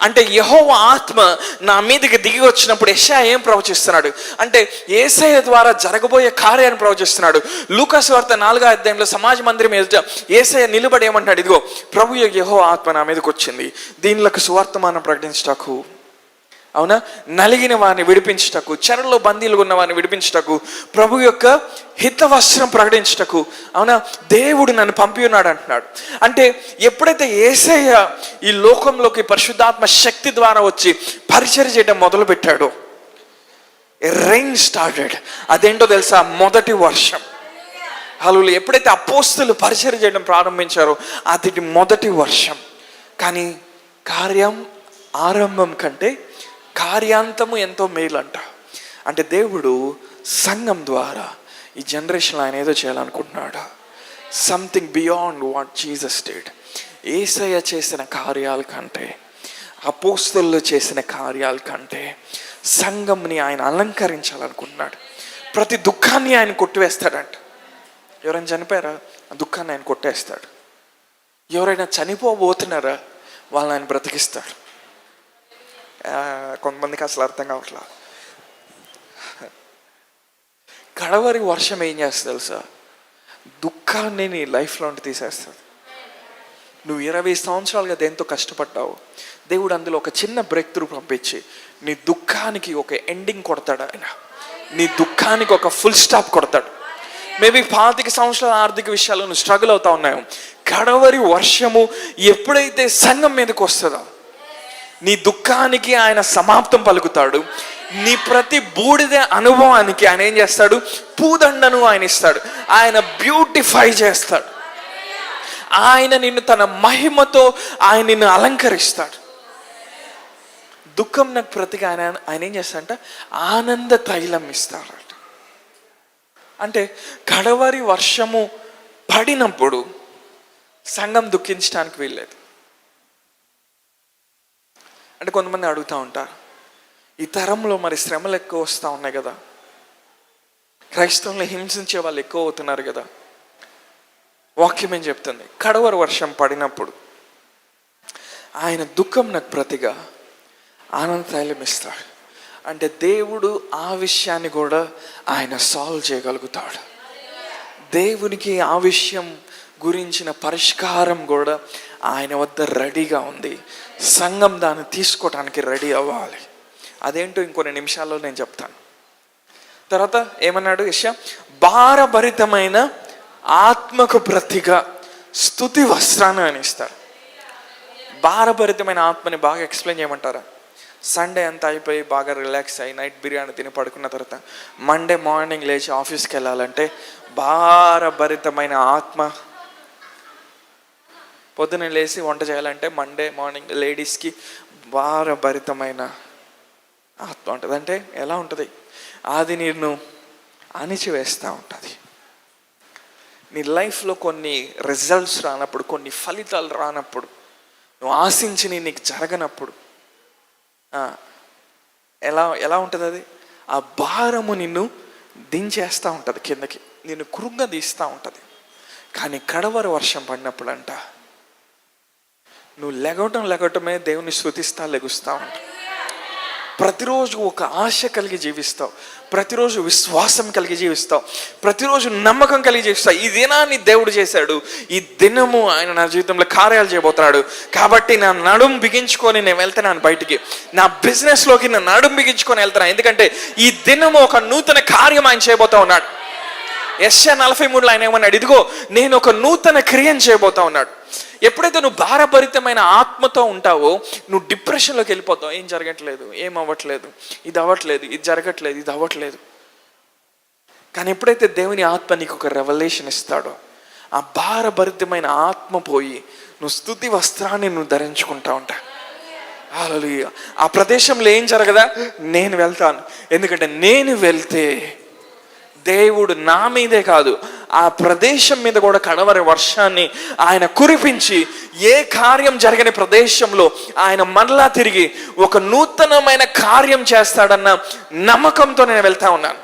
అంటే యెహోవా ఆత్మ నా మీదకి దిగి వచ్చినప్పుడు యెషయా ఏం ప్రవచిస్తున్నాడు అంటే, యేసయ్య ద్వారా జరగబోయే కార్యాన్ని ప్రవచిస్తున్నాడు. లూకా సువార్త 4వ అధ్యాయంలో సమాజ మందిరం ఎదుట యేసయ్య నిలబడి ఏమంటాడు? ఇదిగో ప్రభు యెహోవా ఆత్మ నా మీదకి వచ్చింది, దీనిలకు సువార్తమానం ప్రకటించటకు, అవునా, నలిగిన వారిని విడిపించటకు, చెరలో బందీలుగా ఉన్న వారిని విడిపించటకు, ప్రభు యొక్క హితవస్త్రం ప్రకటించటకు, అవునా, దేవుడు నన్ను పంపి ఉన్నాడు అంటున్నాడు. అంటే ఎప్పుడైతే యేసయ్య ఈ లోకంలోకి పరిశుద్ధాత్మ శక్తి ద్వారా వచ్చి పరిచర్య చేయడం మొదలు పెట్టాడో, రెయిన్ స్టార్టెడ్. అదేంటో తెలుసా? మొదటి వర్షం. హల్లెలూయా. ఎప్పుడైతే అపోస్తలులు పరిచర్య చేయడం ప్రారంభించారో అది మొదటి వర్షం. కానీ కార్యం ఆరంభం కంటే కార్యాంతము ఎంతో మేలంట. అంటే దేవుడు సంఘం ద్వారా ఈ జనరేషన్లో ఆయన ఏదో చేయాలనుకుంటున్నాడు. Something beyond what Jesus did. Yesayya చేసిన కార్యాల కంటే, అపోస్తలులు చేసిన కార్యాల కంటే సంఘంని ఆయన అలంకరించాలనుకుంటున్నాడు. ప్రతి దుఃఖాన్ని ఆయన కొట్టివేస్తాడంట. ఎవరైనా చనిపోయారా? ఆ దుఃఖాన్ని ఆయన కొట్టేస్తాడు. ఎవరైనా చనిపోబోతున్నారా? వాళ్ళని ఆయన బ్రతికిస్తాడు. కొంతమందికి అసలు అర్థం కావట్లా. కడవరి వర్షం ఏం చేస్తుంది తెలుసా? దుఃఖాన్ని నీ లైఫ్లో తీసేస్తుంది. నువ్వు 20 సంవత్సరాలుగా దేంతో కష్టపడ్డావు, దేవుడు అందులో ఒక చిన్న బ్రేక్ త్రూ పంపించి నీ దుఃఖానికి ఒక ఎండింగ్ కొడతాడు. ఆయన నీ దుఃఖానికి ఒక ఫుల్ స్టాప్ కొడతాడు. మేబీ 25 సంవత్సరాల ఆర్థిక విషయాల్లో నువ్వు స్ట్రగుల్ అవుతా ఉన్నావు. కడవరి వర్షము ఎప్పుడైతే సంఘం మీదకి వస్తుందో నీ దుఃఖానికి ఆయన సమాప్తం పలుకుతాడు. నీ ప్రతి బూడిద అనుభవానికి ఆయన ఏం చేస్తాడు? పూదండను ఆయన ఇస్తాడు. ఆయన బ్యూటిఫై చేస్తాడు. ఆయన నిన్ను తన మహిమతో ఆయన నిన్ను అలంకరిస్తాడు. దుఃఖం నాకు ప్రతిగా ఆయన ఏం చేస్తాడంట? ఆనంద తైలం ఇస్తాడు. అంటే కడవరి వర్షము పడినప్పుడు సంఘం దుఃఖించడానికి వీల్లేదు. అంటే కొంతమంది అడుగుతూ ఉంటారు, ఈ తరంలో మరి శ్రమలు ఎక్కువ వస్తూ ఉన్నాయి కదా, క్రైస్తవులను హింసించే వాళ్ళు ఎక్కువ అవుతున్నారు కదా. వాక్యం ఏం చెప్తుంది? కడవరి వర్షం పడినప్పుడు ఆయన దుఃఖం నాకు ప్రతిగా ఆనంద తైలం ఇస్తాడు. అంటే దేవుడు ఆ విషయాన్ని కూడా ఆయన సాల్వ్ చేయగలుగుతాడు. దేవునికి ఆ విషయం గురించిన పరిష్కారం కూడా ఆయన వద్ద రెడీగా ఉంది. సంఘం దాన్ని తీసుకోవటానికి రెడీ అవ్వాలి. అదేంటో ఇంకొన్ని నిమిషాల్లో నేను చెప్తాను. తర్వాత ఏమన్నాడు యెషయా? భారభరితమైన ఆత్మకు ప్రతిగా స్తుతి వస్త్రాన్ని అని ఇస్తారు. భారభరితమైన ఆత్మని బాగా ఎక్స్ప్లెయిన్ చేయమంటారా? సండే అంతా అయిపోయి బాగా రిలాక్స్ అయ్యి నైట్ బిర్యానీ తిని పడుకున్న తర్వాత మండే మార్నింగ్ లేచి ఆఫీస్కి వెళ్ళాలంటే భారభరితమైన ఆత్మ. పొద్దున లేచి వంట చేయాలంటే మండే మార్నింగ్ లేడీస్కి భారభరితమైన ఆత్మ ఉంటుంది. అంటే ఎలా ఉంటుంది? అది నిన్ను అణిచివేస్తూ ఉంటుంది. నీ లైఫ్లో కొన్ని రిజల్ట్స్ రానప్పుడు, కొన్ని ఫలితాలు రానప్పుడు, నువ్వు ఆశించి నీకు జరగనప్పుడు ఎలా ఎలా ఉంటుంది? అది ఆ భారము నిన్ను దించేస్తూ ఉంటుంది, కిందకి నిన్ను కృంగదీస్తూ ఉంటుంది. కానీ కడవరి వర్షం పడినప్పుడు అంట నువ్వు లెగటమే దేవుని స్తుతిస్తా లెగుస్తూ ఉంటావు. ప్రతిరోజు ఒక ఆశ కలిగి జీవిస్తావు, ప్రతిరోజు విశ్వాసం కలిగి జీవిస్తావు, ప్రతిరోజు నమ్మకం కలిగి జీవిస్తావు. ఈ దినాన్ని దేవుడు చేశాడు, ఈ దినము ఆయన నా జీవితంలో కార్యాలు చేయబోతున్నాడు కాబట్టి నా నడుం బిగించుకొని నేను వెళ్తున్నాను బయటికి, నా బిజినెస్లోకి నా నడుం బిగించుకొని వెళ్తున్నాను. ఎందుకంటే ఈ దినము ఒక నూతన కార్యం ఆయన చేయబోతా ఉన్నాడు. యెషయా 43 ఆయన ఏమన్నాడు? ఇదిగో నేను ఒక నూతన క్రియను చేయబోతా ఉన్నాడు. ఎప్పుడైతే నువ్వు భారభరితమైన ఆత్మతో ఉంటావో నువ్వు డిప్రెషన్లోకి వెళ్ళిపోతావు. ఏం జరగట్లేదు, ఏం అవ్వట్లేదు, ఇది అవ్వట్లేదు, ఇది జరగట్లేదు, ఇది అవ్వట్లేదు. కానీ ఎప్పుడైతే దేవుని ఆత్మ నీకు ఒక రెవల్యూషన్ ఇస్తాడో ఆ భారభరితమైన ఆత్మ పోయి నువ్వు స్తుతి వస్త్రాన్ని నువ్వు ధరించుకుంటా ఉంటా. హల్లెలూయా. ఆ ప్రదేశంలో ఏం జరగదా? నేను వెళ్తాను. ఎందుకంటే నేను వెళ్తే దేవుడు నా మీదే కాదు ఆ ప్రదేశం మీద కూడా కడవరి వర్షాన్ని ఆయన కురిపించి ఏ కార్యం జరగని ప్రదేశంలో ఆయన మరలా తిరిగి ఒక నూతనమైన కార్యం చేస్తాడన్న నమ్మకంతో నేను వెళ్తా ఉన్నాను.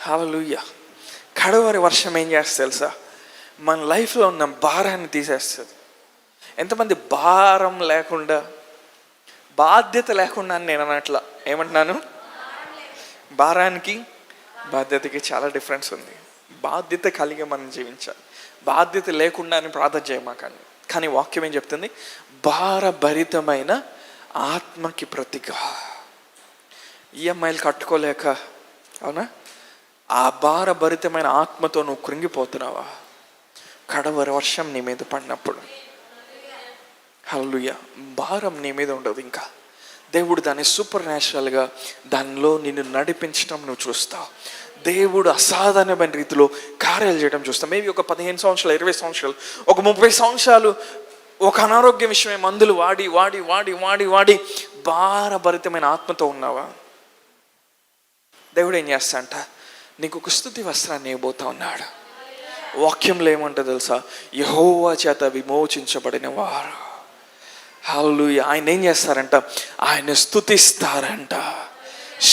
హల్లెలూయా. కడవరి వర్షం ఏం చేస్తుంది తెలుసా? మన లైఫ్లో ఉన్న భారాన్ని తీసేస్తుంది. ఎంతమంది భారం లేకుండా, బాధ్యత లేకుండా అని నేను అనట్లా, ఏమంటున్నాను? భారానికి బాధ్యతకి చాలా డిఫరెన్స్ ఉంది. బాధ్యత కలిగి మనం జీవించాలి, బాధ్యత లేకుండా అని ప్రార్థన చేయమాకండి. కానీ వాక్యం ఏం చెప్తుంది? భారభరితమైన ఆత్మకి ప్రతిగా. ఈఎంఐలు కట్టుకోలేక, అవునా, ఆ భారభరితమైన ఆత్మతో నువ్వు కృంగిపోతున్నావా? కడవరి వర్షం నీ మీద పడినప్పుడు హల్లెలూయా భారం నీ మీద ఉండదు. ఇంకా దేవుడు దాన్ని సూపర్ న్యాచురల్గా దానిలో నిన్ను నడిపించడం నువ్వు చూస్తావు. దేవుడు అసాధారణమైన రీతిలో కార్యాలు చేయడం చూస్తాం. మేబీ ఒక 15 సంవత్సరాలు, 20 సంవత్సరాలు, ఒక 30 సంవత్సరాలు ఒక అనారోగ్య విషయమే మందులు వాడి వాడి వాడి వాడి వాడి భారభరితమైన ఆత్మతో ఉన్నావా? దేవుడు ఏం చేస్తా అంట? నీకు ఒక స్తుతి వస్త్రాన్ని ఇవ్వబోతా ఉన్నాడు. వాక్యంలో ఏమంటో తెలుసా? యెహోవా చేత విమోచించబడిన వారు. హల్లెలూయా. ఆయన ఏం చేస్తారంట? ఆయన స్తుతిస్తారంట.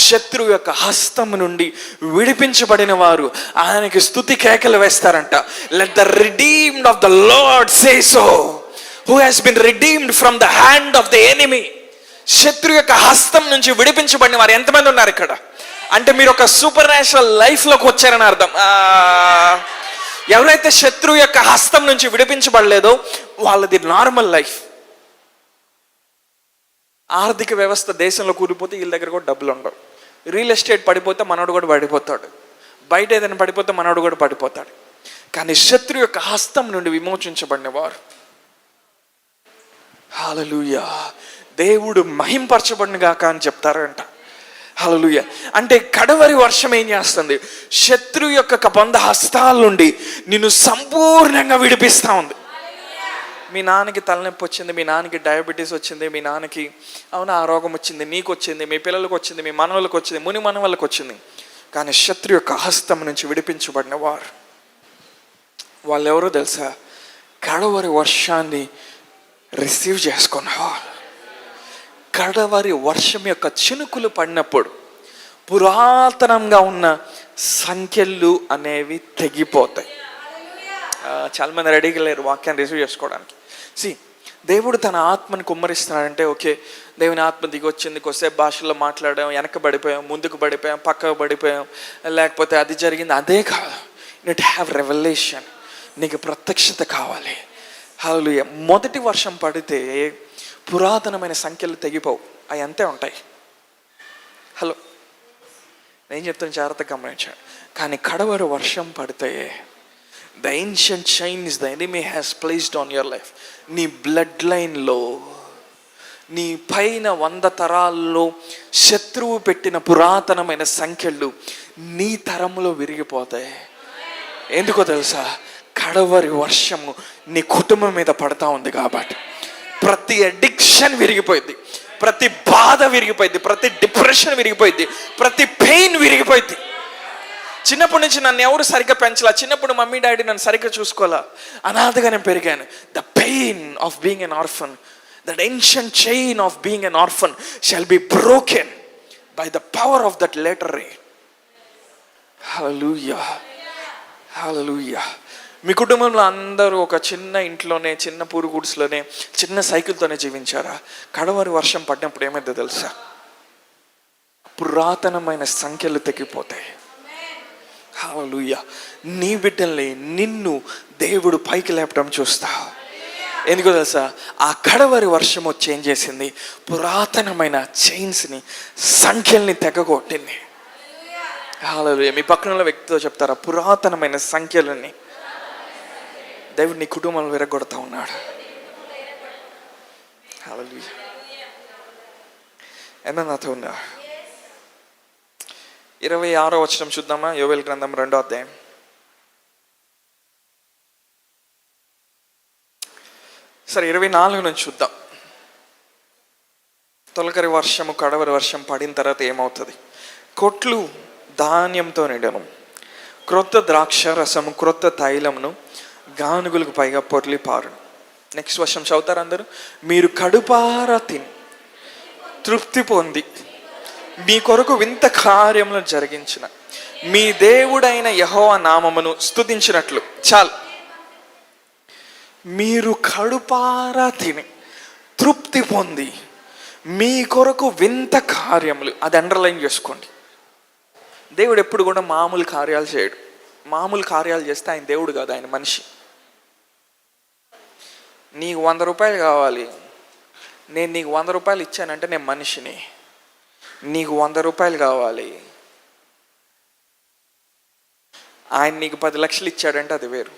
శత్రువు యొక్క హస్తం నుండి విడిపించబడిన వారు ఆయనకి స్తుతి కేకలు వేస్తారంట. Let the redeemed of the Lord say so, who has been redeemed from the hand of the enemy. శత్రువు యొక్క హస్తం నుంచి విడిపించబడిన వారు ఎంతమంది ఉన్నారు ఇక్కడ? అంటే మీరు ఒక సూపర్ న్యాచురల్ లైఫ్లోకి వచ్చారని అర్థం. ఎవరైతే శత్రువు యొక్క హస్తం నుంచి విడిపించబడలేదో వాళ్ళది నార్మల్ లైఫ్. ఆర్థిక వ్యవస్థ దేశంలో కూలిపోతే వీళ్ళ దగ్గర కూడా డబ్బులు ఉండవు. రియల్ ఎస్టేట్ పడిపోతే మనోడు కూడా పడిపోతాడు. బయట ఏదైనా పడిపోతే మనోడు కూడా పడిపోతాడు. కానీ శత్రు యొక్క హస్తం నుండి విమోచించబడిన వారు, హల్లెలూయా, దేవుడు మహింపరచబడిన గాక అని చెప్తారంట. హల్లెలూయా. అంటే కడవరి వర్షం ఏం చేస్తుంది? శత్రు యొక్క బంధ హస్తాల నుండి నిన్ను సంపూర్ణంగా విడిపిస్తూ ఉంది. మీ నాన్నకి తలనొప్పి వచ్చింది, మీ నాన్నకి డయాబెటీస్ వచ్చింది, మీ నాన్నకి అవునా ఆ రోగం వచ్చింది, నీకు వచ్చింది, మీ పిల్లలకు వచ్చింది, మీ మనవలకు వచ్చింది, ముని మనవలకు వచ్చింది. కానీ శత్రు యొక్క హస్తం నుంచి విడిపించబడిన వారు వాళ్ళు ఎవరో తెలుసా? కడవరి వర్షాన్ని రిసీవ్ చేసుకున్నవారు. కడవరి వర్షం యొక్క చినుకులు పడినప్పుడు పురాతనంగా ఉన్న సంఖ్యలు అనేవి తెగిపోతాయి. చాలామంది రెడీగా లేరు వాక్యాన్ని రిసీవ్ చేసుకోవడానికి. దేవుడు తన ఆత్మని కుమ్మరిస్తున్నాడంటే ఓకే, దేవుని ఆత్మ దిగి వచ్చింది, కొద్దిసేపు భాషల్లో మాట్లాడాం, వెనక పడిపోయాం, ముందుకు పడిపోయాం, పక్కకు పడిపోయాం, లేకపోతే అది జరిగింది. అదే కాదు, నీట్ హ్యావ్ రెవల్యూషన్. నీకు ప్రత్యక్షత కావాలి. హల్లెలూయా. మొదటి వర్షం పడితే పురాతనమైన సంఖ్యలు తెగిపోవు, అవి అంతే ఉంటాయి. హలో, నేను చెప్తాను, జాగ్రత్తగా గమనించాను. కానీ కడవరి వర్షం పడితే the ancient chains the enemy has placed on your life, నీ బ్లడ్ లైన్లో, నీ పైన 100 తరాల్లో శత్రువు పెట్టిన పురాతనమైన సంఖ్యలు నీ తరంలో విరిగిపోతాయి. ఎందుకో తెలుసా? కడవరి వర్షము నీ కుటుంబం మీద పడతా ఉంది కాబట్టి. ప్రతి అడిక్షన్ విరిగిపోయింది, ప్రతి బాధ విరిగిపోయింది, ప్రతి డిప్రెషన్ విరిగిపోయింది, ప్రతి పెయిన్ విరిగిపోయింది. చిన్నప్పటి నుంచి నన్ను ఎవరు సరిగ్గా పెంచలా, చిన్నప్పుడు మమ్మీ డాడీ నన్ను సరిగ్గా చూసుకోవాలా, అనాథగా నేను పెరిగాను. The pain of being an orphan, that ancient chain of being an orphan shall be broken by the power of that latter rain. Hallelujah, hallelujah. మీ కుటుంబంలో అందరూ ఒక చిన్న ఇంట్లోనే, చిన్న పూరు గుడిసెలోనే, చిన్న సైకిల్తోనే జీవించారా? కడవరి వర్షం పడినప్పుడు ఏమైందో తెలుసా? పురాతనమైన సంఖ్యలు తెగిపోతాయి. హల్లెలూయా. నీ బిడ్డల్ని, నిన్ను దేవుడు పైకి లేపడం చూస్తా. ఎందుకో తెలుసా? ఆ కడవరి వర్షము చేంజ్ చేసింది, పురాతనమైన చైన్స్ని, సంఖ్యల్ని తెగగొట్టింది. హల్లెలూయా. మీ పక్కన వ్యక్తితో చెప్తారా, పురాతనమైన సంఖ్యలని దేవుడు నీ కుటుంబంలో విరగొడతా ఉన్నాడు. హల్లెలూయా. ఏమన్నా నాతో ఉందా? 26వ వచనం చూద్దామా? యోవేలు గ్రంథం 2వ అధ్యాయం. సరే, 24 నుంచి చూద్దాం. తొలకరి వర్షము, కడవరి వర్షం పడిన తర్వాత ఏమవుతుంది? కొట్లు ధాన్యంతో నిండను, క్రొత్త ద్రాక్ష రసము, క్రొత్త తైలమును, గానుగులకు పైగా పొర్లి పారును. నెక్స్ట్ వర్షం చదువుతారు అందరూ. మీరు కడుపారా తిని తృప్తి పొంది మీ కొరకు వింత కార్యములను జరిగించిన మీ దేవుడైన యెహోవా నామమును స్తుతించినట్లు. చాలు. మీరు కడుపారా తిని తృప్తి పొంది మీ కొరకు వింత కార్యములు, అది అండర్లైన్ చేసుకోండి. దేవుడు ఎప్పుడు కూడా మామూలు కార్యాలు చేయడు. మామూలు కార్యాలు చేస్తే ఆయన దేవుడు కాదు, ఆయన మనిషి. నీకు 100 రూపాయలు కావాలి, నేను నీకు 100 రూపాయలు ఇచ్చానంటే నేను మనిషిని. నీకు 100 రూపాయలు కావాలి, ఆయన నీకు 10 లక్షలు ఇచ్చాడంటే అది వేరు.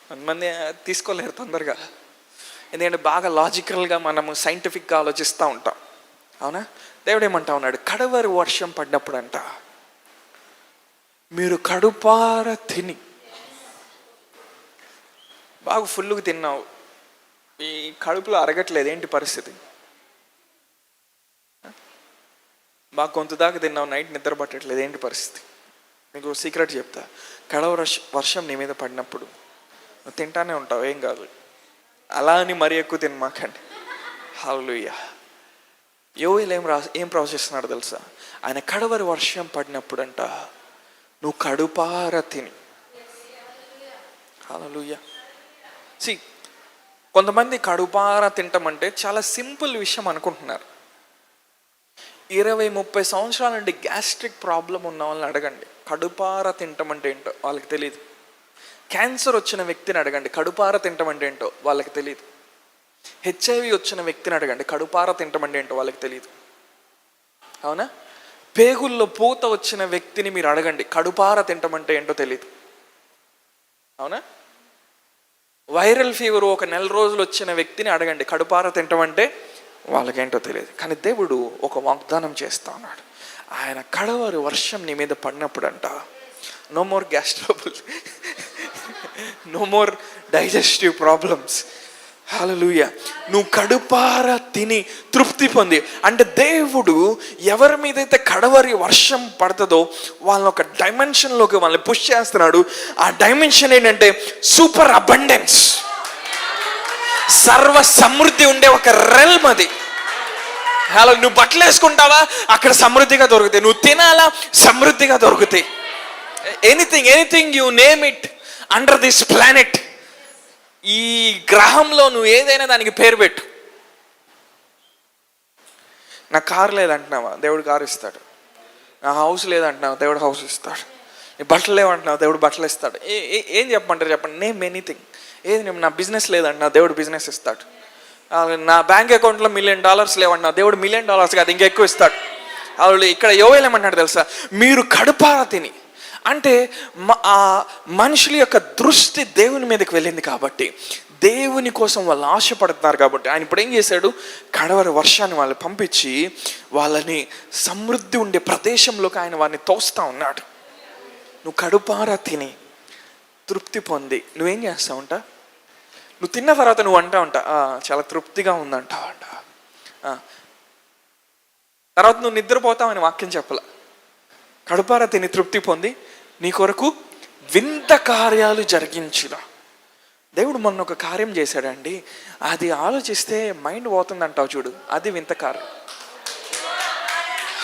కొంతమంది తీసుకోలేరు తొందరగా, ఎందుకంటే బాగా లాజికల్గా మనము సైంటిఫిక్గా ఆలోచిస్తూ ఉంటాం. అవునా? దేవుడు ఏమంటా ఉన్నాడు? కడవరి వర్షం పడినప్పుడు అంట, మీరు కడుపార తిని, బాగా ఫుల్గా తిన్నావు, ఈ కడుపులో అరగట్లేదు, ఏంటి పరిస్థితి? బాగా గొంతు దాకా తిన్నావు, నైట్ నిద్ర పట్టట్లేదు, ఏంటి పరిస్థితి? మీకు సీక్రెట్ చెప్తా. కడవరి వర్షం నీ మీద పడినప్పుడు నువ్వు తింటానే ఉంటావు, ఏం కాదు. అలా అని మరీ ఎక్కువ తినమాకండి. హల్లెలూయా. యోవేలు ఏం ప్రవచిస్తున్నాడు తెలుసా? ఆయన కడవరి వర్షం పడినప్పుడు అంట, నువ్వు కడుపార తిని. హల్లెలూయా. కొంతమంది కడుపార తింటామంటే చాలా సింపుల్ విషయం అనుకుంటున్నారు. 20-30 సంవత్సరాల నుండి గ్యాస్ట్రిక్ ప్రాబ్లం ఉన్న వాళ్ళని అడగండి, కడుపార తింటామంటే ఏంటో వాళ్ళకి తెలియదు. క్యాన్సర్ వచ్చిన వ్యక్తిని అడగండి, కడుపార తింటామంటే ఏంటో వాళ్ళకి తెలియదు. HIV వచ్చిన వ్యక్తిని అడగండి, కడుపార తింటామంటే ఏంటో వాళ్ళకి తెలియదు. అవునా? పేగుల్లో పూత వచ్చిన వ్యక్తిని మీరు అడగండి, కడుపార తింటామంటే ఏంటో తెలియదు. అవునా? వైరల్ ఫీవర్ 1 నెల రోజులు వచ్చిన వ్యక్తిని అడగండి, కడుపార తింటామంటే వాళ్ళకేంటో తెలియదు. కానీ దేవుడు ఒక వాగ్దానం చేస్తా ఉన్నాడు. ఆయన కడవరి వర్షం నీ మీద పడినప్పుడు అంట, no more gas trouble, no more digestive problems. Hallelujah. నువ్వు కడుపార తిని తృప్తి పొంది, అంటే దేవుడు ఎవరి మీదైతే కడవరి వర్షం పడుతుందో వాళ్ళని ఒక డైమెన్షన్లోకి వాళ్ళని పుష్ చేస్తున్నాడు. ఆ డైమెన్షన్ ఏంటంటే సూపర్ అబండెన్స్, సర్వ సమృద్ధి ఉండే ఒక రెల్మ్ అది. అలా నువ్వు బట్టలు వేసుకుంటావా, అక్కడ సమృద్ధిగా దొరుకుతాయి. నువ్వు తినాలా, సమృద్ధిగా దొరుకుతాయి. Anything you name it under this planet ఈ గ్రహంలో నువ్వు ఏదైనా దానికి పేరు పెట్టు. నా కారు లేదంటున్నావా, దేవుడు కారు ఇస్తాడు. నా హౌస్ లేదంటున్నావా, దేవుడు హౌస్ ఇస్తాడు. నీ బట్టలు లేవంటున్నావు, దేవుడు బట్టలు ఇస్తాడు. ఏం చెప్పమంటారు చెప్పండి, నేమ్ ఎనీథింగ్. ఏది నా బిజినెస్ లేదంటున్నా, దేవుడు బిజినెస్ ఇస్తాడు. నా బ్యాంక్ అకౌంట్లో $1 million లేవంటున్నా, దేవుడు $1 million కాదు ఇంకా ఎక్కువ ఇస్తాడు. వాళ్ళు ఇక్కడ యోవేలు ఏమంటాడు తెలుసా, మీరు కడుపారా తిని. అంటే ఆ మనుషుల యొక్క దృష్టి దేవుని మీదకి వెళ్ళింది కాబట్టి, దేవుని కోసం వాళ్ళు ఆశపడుతున్నారు కాబట్టి ఆయన ఇప్పుడు ఏం చేశాడు, కడవరి వర్షాన్ని వాళ్ళు పంపించి వాళ్ళని సమృద్ధి ఉండే ప్రదేశంలోకి ఆయన వారిని తోస్తూ ఉన్నాడు. నువ్వు కడుపారా తిని తృప్తి పొంది నువ్వేం చేస్తావంట, నువ్వు తిన్న తర్వాత నువ్వు అంటావంట చాలా తృప్తిగా ఉందంటావంట. తర్వాత నువ్వు నిద్రపోతావని వాక్యం చెప్పాల. కడుపారా తిని తృప్తి పొంది నీ కొరకు వింత కార్యాలు జరిగించిన దేవుడు. మొన్న ఒక కార్యం చేశాడండి, అది ఆలోచిస్తే మైండ్ పోతుందంటావు చూడు, అది వింత కార్యం.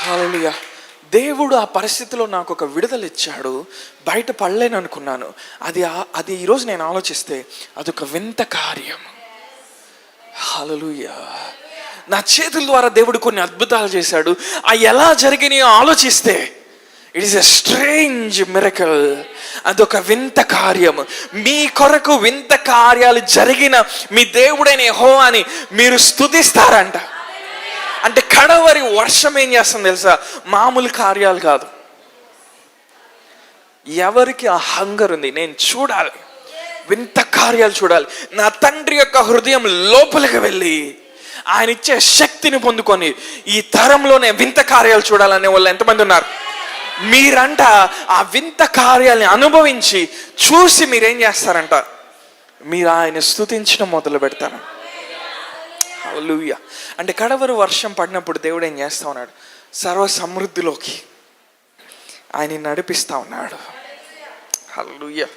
హల్లెలూయా. దేవుడు ఆ పరిస్థితిలో నాకు ఒక విడుదల ఇచ్చాడు, బయట పడలేను అనుకున్నాను. అది ఈరోజు నేను ఆలోచిస్తే అదొక వింత కార్యం. హల్లెలూయా. నా చేతుల ద్వారా దేవుడు కొన్ని అద్భుతాలు చేశాడు. అవి ఎలా జరిగినాయో ఆలోచిస్తే it is a strange miracle. అదొక వింత కార్యం. మీ కొరకు వింత కార్యాలు జరిగిన మీ దేవుడైన యెహోవాని మీరు స్తుతిస్తారంట. అంటే కడవరి వర్షం ఏం చేస్తుంది తెలుసా, మామూలు కార్యాలు కాదు. ఎవరికి ఆ హంగర్ ఉంది, నేను చూడాలి, వింత కార్యాలు చూడాలి, నా తండ్రి యొక్క హృదయం లోపలికి వెళ్ళి ఆయన ఇచ్చే శక్తిని పొందుకొని ఈ తరంలోనే వింత కార్యాలు చూడాలనే వాళ్ళు ఎంతమంది ఉన్నారు? మీరంట ఆ వింత కార్యాలని అనుభవించి చూసి మీరేం చేస్తారంట, మీరు ఆయన స్తుతించడం మొదలు పెడతారు. హల్లెలూయా. అంటే కడవరి వర్షం పడినప్పుడు దేవుడు ఏం చేస్తా ఉన్నాడు, సర్వ సమృద్ధిలోకి ఆయన నడిపిస్తా ఉన్నాడు. హల్లెలూయా.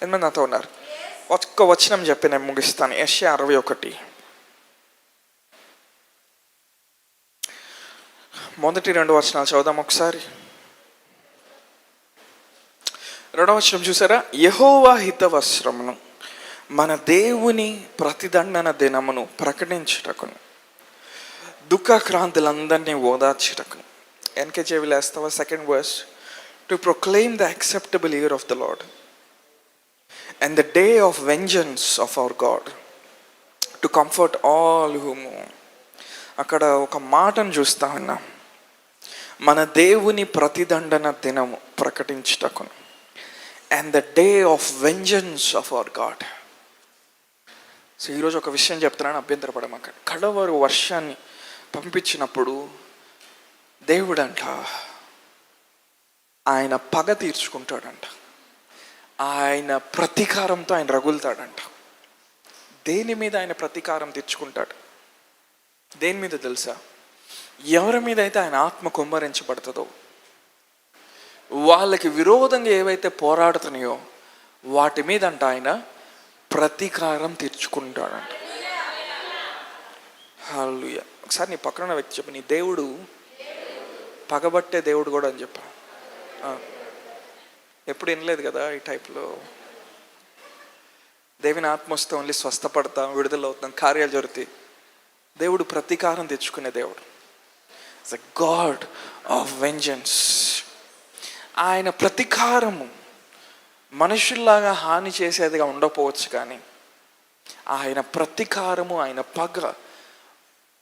ఎంతమంది నాతో ఉన్నారు? ఒక్క వచనం చెప్పి నేను ముగిస్తాను. యెషయా 61 మొదటి 2 వచనాలు చదువుదాం ఒకసారి. 2వ వచనం చూసారా, యెహోవా హితవస్త్రమును మన దేవుని ప్రతిదండన దినమును ప్రకటించుటకును దుఃఖక్రాంతులందరినీ ఓదార్చుటకును. ఎన్కేజేవి లేస్తావా? 2nd verse, to proclaim the acceptable year of the Lord and the day of vengeance of our God, to comfort all who మూవ్. అక్కడ ఒక మాటను చూస్తా ఉన్నా, మన దేవుని ప్రతిదండన దినము ప్రకటించుటకును and the day of vengeance of our God. So ఈరోజు ఒక విషయం చెప్తున్నాను, అభ్యంతరపడమాక. కడవరు వర్షాన్ని పంపించినప్పుడు దేవుడంట ఆయన పగ తీర్చుకుంటాడంట, ఆయన ప్రతీకారంతో ఆయన రగులుతాడంట. దేని మీద ఆయన ప్రతీకారం తీర్చుకుంటాడు? దేని మీద తెలుసా? ఎవరి మీద అయితే ఆయన ఆత్మ కుమ్మరించబడుతుందో, వాళ్ళకి విరోధంగా ఏవైతే పోరాడుతున్నాయో వాటి మీద అంట ఆయన ప్రతీకారం తీర్చుకుంటాడంట. హల్లెలూయా. ఒకసారి నీ పక్కన వ్యక్తి చెప్పు, నీ దేవుడు పగబట్టే దేవుడు కూడా అని చెప్పు. ఎప్పుడు వినలేదు కదా ఈ టైప్లో. దేవుని ఆత్మ వస్తే ఓన్లీ స్వస్థపడతాం, విడుదల అవుతాం, కార్యాలు జరుగుతాయి. దేవుడు ప్రతీకారం తెచ్చుకునే దేవుడు. It's a God of vengeance. ఆయన ప్రతీకారము మనుషుల్లాగా హాని చేసేదిగా ఉండకపోవచ్చు, కానీ ఆయన ప్రతీకారము, ఆయన పగ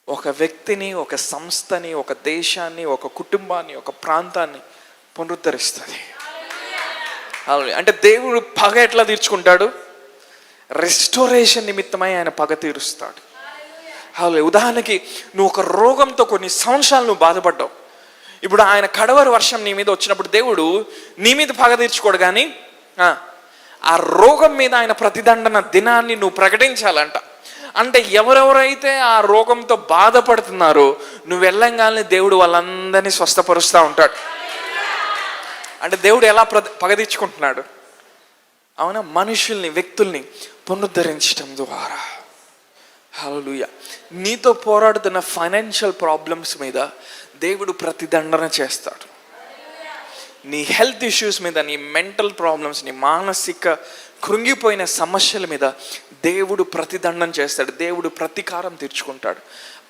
ఒక వ్యక్తిని, ఒక సంస్థని, ఒక దేశాన్ని, ఒక కుటుంబాన్ని, ఒక ప్రాంతాన్ని పునరుద్ధరిస్తుంది. అంటే దేవుడు పగ ఎట్లా తీర్చుకుంటాడు? రెస్టోరేషన్ నిమిత్తమై ఆయన పగ తీరుస్తాడు. ఉదాహరణకి నువ్వు ఒక రోగంతో కొన్ని సంవత్సరాలు నువ్వు బాధపడ్డావు. ఇప్పుడు ఆయన కడవరి వర్షం నీ మీద వచ్చినప్పుడు దేవుడు నీ మీద పగ తీర్చుకోడు, కానీ ఆ రోగం మీద ఆయన ప్రతిదండన దినాన్ని నువ్వు ప్రకటించాలంట. అంటే ఎవరెవరైతే ఆ రోగంతో బాధపడుతున్నారో నువ్వు వెళ్ళంగానే దేవుడు వాళ్ళందరినీ స్వస్థపరుస్తూ ఉంటాడు. అంటే దేవుడు ఎలా పగ తీర్చుకుంటున్నాడు? అవునా, మనుషుల్ని, వ్యక్తుల్ని పునరుద్ధరించడం ద్వారా. హల్లెలూయా. నీతో పోరాడుతున్న ఫైనాన్షియల్ ప్రాబ్లమ్స్ మీద దేవుడు ప్రతిదండన చేస్తాడు. నీ హెల్త్ ఇష్యూస్ మీద, నీ మెంటల్ ప్రాబ్లమ్స్, నీ మానసిక కృంగిపోయిన సమస్యల మీద దేవుడు ప్రతిదండం చేస్తాడు. దేవుడు ప్రతీకారం తీర్చుకుంటాడు.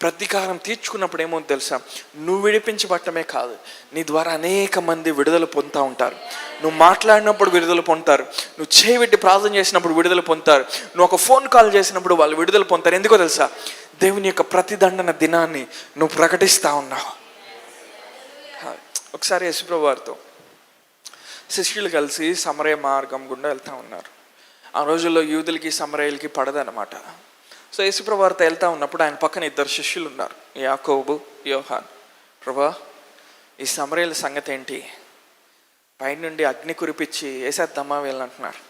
ప్రతీకారం తీర్చుకున్నప్పుడు ఏమో తెలుసా, నువ్వు విడిపించబట్టమే కాదు, నీ ద్వారా అనేక మంది విడుదల పొందుతూ ఉంటారు. నువ్వు మాట్లాడినప్పుడు విడుదల పొందుతారు, నువ్వు చేయబెట్టి ప్రార్థన చేసినప్పుడు విడుదల పొందుతారు, నువ్వు ఒక ఫోన్ కాల్ చేసినప్పుడు వాళ్ళు విడుదల పొందుతారు. ఎందుకో తెలుసా, దేవుని యొక్క ప్రతిదండన దినాన్ని నువ్వు ప్రకటిస్తూ ఉన్నావు. ఒకసారి యేసుప్రభు వారితో శిష్యులు కలిసి సమరయ మార్గం గుండా వెళ్తూ ఉన్నారు. ఆ రోజుల్లో యూదులకి సమరయులకి పడదనమాట. సో యేసుప్రభు వారితో వెళ్తూ ఉన్నప్పుడు ఆయన పక్కన ఇద్దరు శిష్యులు ఉన్నారు, యాకోబు, యోహాన్. ప్రభా, ఈ సమరయుల సంగతి ఏంటి? పైన నుండి అగ్ని కురిపించి వేసేద్దామా వీళ్ళంటున్నారు.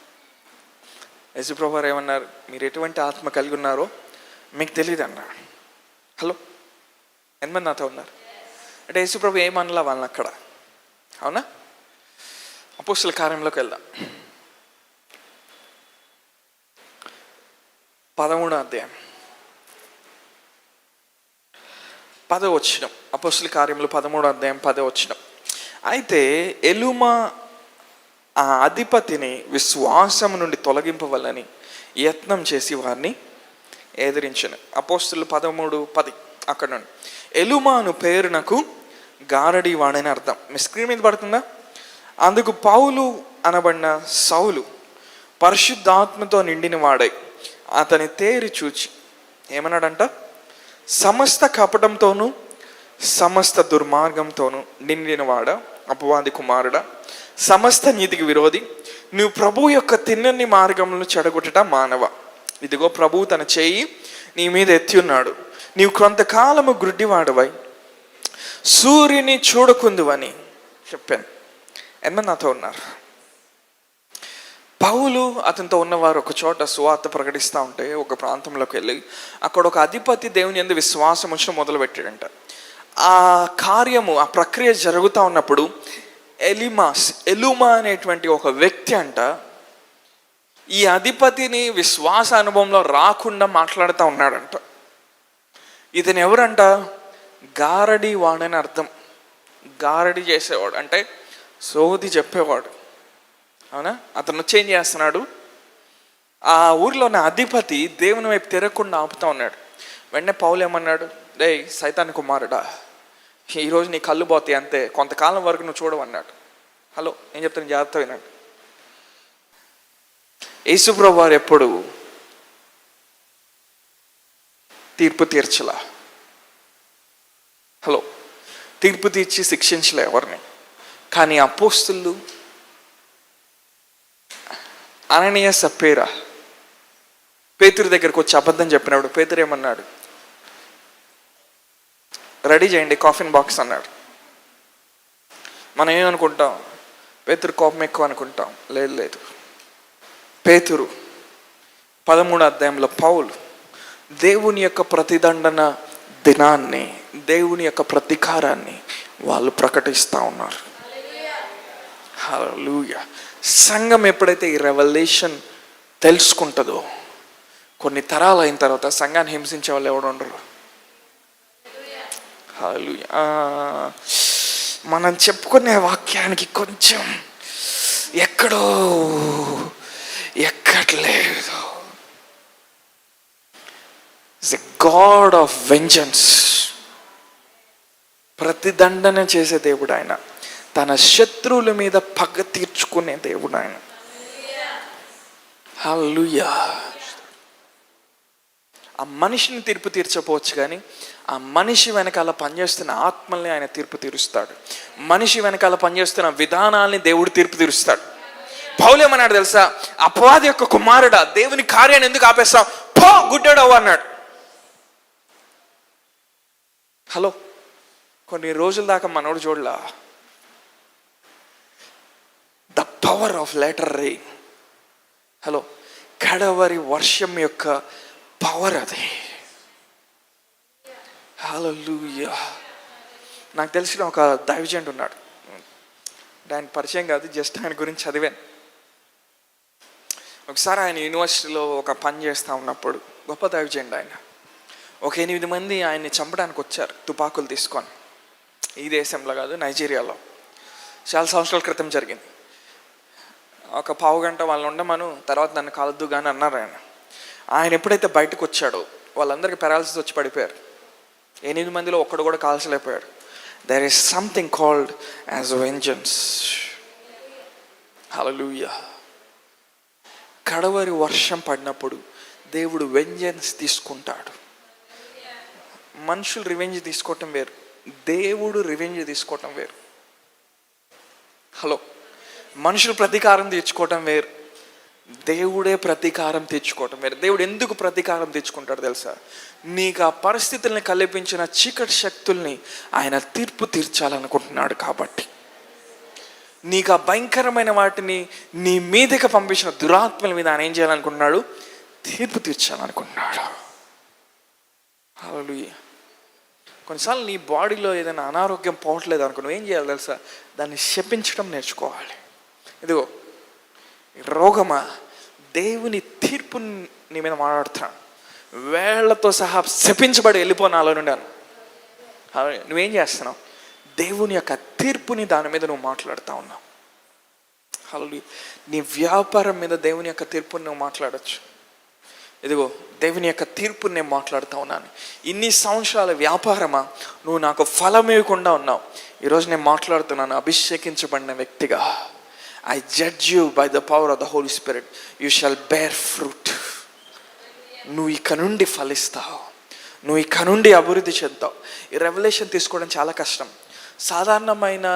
యేసుప్రభు వారు ఏమన్నారు, మీరు ఎటువంటి ఆత్మ కలిగి ఉన్నారో మీకు తెలియదు అన్నారు. హలో, ఎంతమంది నాతో ఉన్నారు? అంటే యేసుప్రభు ఏమనలా వాళ్ళని అక్కడ. అవునా? అపోస్తల కార్యంలోకి వెళ్దాం. 13వ అధ్యాయం 10వ వచనం. అపోస్తల కార్యంలో 13వ అధ్యాయం 10వ వచనం. అయితే ఎలుమా ఆ అధిపతిని విశ్వాసం నుండి తొలగింపవలని యత్నం చేసి వారిని ఎదిరించను. అపోస్తలు 13:10 అక్కడ నుండి. ఎలుమాను పేరునకు గారడి వాడని అర్థం. మీ స్క్రీన్ మీద పడుతుందా? అందుకు పౌలు అనబడిన సౌలు పరిశుద్ధాత్మతో నిండిన వాడై అతని తేరి చూచి ఏమన్నాడంట, సమస్త కపటంతోనూ సమస్త దుర్మార్గంతోనూ నిండినవాడ, అపవాది కుమారుడా, సమస్త నీతికి విరోధి, నువ్వు ప్రభువు యొక్క తిన్నని మార్గములను చెడగొట్టట మానవ. ఇదిగో ప్రభువు తన చేయి నీ మీద ఎత్తి ఉన్నాడు. నీవు కొంతకాలము గ్రుడ్డివాడవై సూర్యుని చూడకుందువని చెప్పాను. ఎంతమంది నాతో ఉన్నారు? పౌలు అతనితో ఉన్నవారు ఒక చోట సువార్త ప్రకటిస్తూ ఉంటే ఒక ప్రాంతంలోకి వెళ్ళి అక్కడ ఒక అధిపతి దేవుని యందు విశ్వాసం ఉంచడం మొదలుపెట్టాడంట. ఆ కార్యము, ఆ ప్రక్రియ జరుగుతూ ఉన్నప్పుడు ఎలుమా అనేటువంటి ఒక వ్యక్తి అంట ఈ అధిపతిని విశ్వాస అనుభవంలో రాకుండా మాట్లాడుతూ ఉన్నాడంట. ఇతను ఎవరంట? గారడి వాడని అర్థం. గారడి చేసేవాడు అంటే సోది చెప్పేవాడు. అవునా? అతను వచ్చి ఏం చేస్తున్నాడు, ఆ ఊరిలో ఉన్న అధిపతి దేవుని వైపు తిరగకుండా ఆపుతా ఉన్నాడు. వెంటనే పౌలు ఏమన్నాడు, డే సైతాన్ కుమారుడా, ఈరోజు నీ కళ్ళు పోతాయి అంతే, కొంతకాలం వరకు నువ్వు చూడవన్నాడు. హలో, నేను చెప్తాను, జాగ్రత్త విన్నాడు. యేసుప్రభు వారు ఎప్పుడు తీర్పు తీర్చలా. హలో, తీర్పు తీర్చి శిక్షించలే ఎవరిని. కానీ అపోస్తులు అననీయ సప్పేరా పేతురు దగ్గరకు వచ్చి అబద్ధం చెప్పినప్పుడు పేతురు ఏమన్నాడు, రెడీ చేయండి కాఫిన్ బాక్స్ అన్నాడు. మనం ఏమనుకుంటాం, పేతురు కోపం ఎక్కువ అనుకుంటాం. లేదు. పేతురు 13వ అధ్యాయంలో పౌలు దేవుని యొక్క ప్రతిదండన దినాన్ని, దేవుని యొక్క ప్రతీకారాన్ని వాళ్ళు ప్రకటిస్తూ ఉన్నారు. హల్లెలూయా. సంఘం ఎప్పుడైతే ఈ రెవల్యూషన్ తెలుసుకుంటుందో, కొన్ని తరాలు అయిన తర్వాత సంఘాన్ని హింసించే వాళ్ళు ఎవడు ఉండరు. హల్లెలూయా. మనం చెప్పుకునే వాక్యానికి కొంచెం ఎక్కడో ఎక్కట్లేదు. It's a God of vengeance. ప్రతిదండన చేసే దేవుడు ఆయన. తన శత్రువుల మీద పగ తీర్చుకునే దేవుడు ఆయన. హల్లెలూయా. ఆ మనిషిని తీర్పు తీర్చకపోవచ్చు, కానీ ఆ మనిషి వెనకాల పనిచేస్తున్న ఆత్మల్ని ఆయన తీర్పు తీరుస్తాడు. మనిషి వెనకాల పనిచేస్తున్న విధానాల్ని దేవుడు తీర్పు తీరుస్తాడు. పౌలు ఏమన్నాడు తెలుసా, అపవాది యొక్క కుమారుడా, దేవుని కార్యాన్ని ఎందుకు ఆపేస్తావు, పో గుడ్డోడవు అన్నాడు. హలో, కొన్ని రోజుల దాకా మనోడు చూడలా the power of later rain. Hello, కడవరి వర్షం యొక్క పవర్ అది. హల్లెలూయా. నాకు తెలిసిన ఒక దైవజనుడు ఉన్నాడు. ఆయన పరిచయం కాదు, జస్ట్ ఆయన గురించి చదివాను. ఒకసారి ఆయన యూనివర్సిటీలో ఒక పని చేస్తూ ఉన్నప్పుడు, గొప్ప దైవజనుడు ఆయన, ఒక 8 మంది ఆయన్ని చంపడానికి వచ్చారు తుపాకులు తీసుకొని. ఈ దేశంలో కాదు, నైజీరియాలో. చాలా సంవత్సరాల క్రితం జరిగింది. ఒక పావు గంట వాళ్ళు ఉండమను, తర్వాత నన్ను కలద్దు కానీ అన్నారు ఆయన ఎప్పుడైతే బయటకు వచ్చాడో వాళ్ళందరికీ పెరాలసిస్ వచ్చి పడిపోయారు. 8 మందిలో ఒక్కడు కూడా కాల్చలేకపోయాడు. There is something called as vengeance. Hallelujah. కడవరి వర్షం పడినప్పుడు దేవుడు వెంజన్స్ తీసుకుంటాడు. మనుషులు రివెంజ్ తీసుకోవటం వేరు, దేవుడు రివెంజ్ తీసుకోవటం వేరు. హలో, మనుషులు ప్రతీకారం తీర్చుకోవటం వేరు, దేవుడే ప్రతీకారం తీర్చుకోవటం వేరు. దేవుడు ఎందుకు ప్రతీకారం తీర్చుకుంటాడు తెలుసా? నీకు ఆ పరిస్థితుల్ని కల్పించిన చీకటి శక్తుల్ని ఆయన తీర్పు తీర్చాలనుకుంటున్నాడు. కాబట్టి నీకు ఆ భయంకరమైన వాటిని నీ మీదకి పంపించిన దురాత్మల మీద ఆయన ఏం చేయాలనుకుంటున్నాడు? తీర్పు తీర్చాలనుకుంటున్నాడు. హల్లెలూయా. కొన్నిసార్లు నీ బాడీలో ఏదైనా అనారోగ్యం పోవట్లేదు అనుకో, నువ్వేం చేయాలి తెలుసా? దాన్ని శపించడం నేర్చుకోవాలి. ఇదిగో రోగమా, దేవుని తీర్పు నీ మీద మాట్లాడుతున్నాను. వేళ్లతో సహా శపించబడి వెళ్ళిపో నాలో నుండి. నువ్వేం చేస్తున్నావు? దేవుని యొక్క తీర్పుని దాని మీద నువ్వు మాట్లాడుతూ ఉన్నావు. హల్లెలూయా. నీ వ్యాపారం మీద దేవుని యొక్క తీర్పుని నువ్వు మాట్లాడచ్చు. ఇదిగో దేవుని యొక్క తీర్పుని నేను మాట్లాడుతూ ఉన్నాను. ఇన్ని సంవత్సరాల వ్యాపారమా, నువ్వు నాకు ఫలం ఇవ్వకుండా ఉన్నావు. ఈరోజు నేను మాట్లాడుతున్నాను అభిషేకించబడిన వ్యక్తిగా. I judge you by the power of the Holi Spirit. You shall bear fruit. నువ్వు ఇక నుండి ఫలిస్తావు, నువ్వు ఇక నుండి అభివృద్ధి చెందుతావు. ఈ రెవల్యూషన్ తీసుకోవడం చాలా కష్టం. సాధారణమైన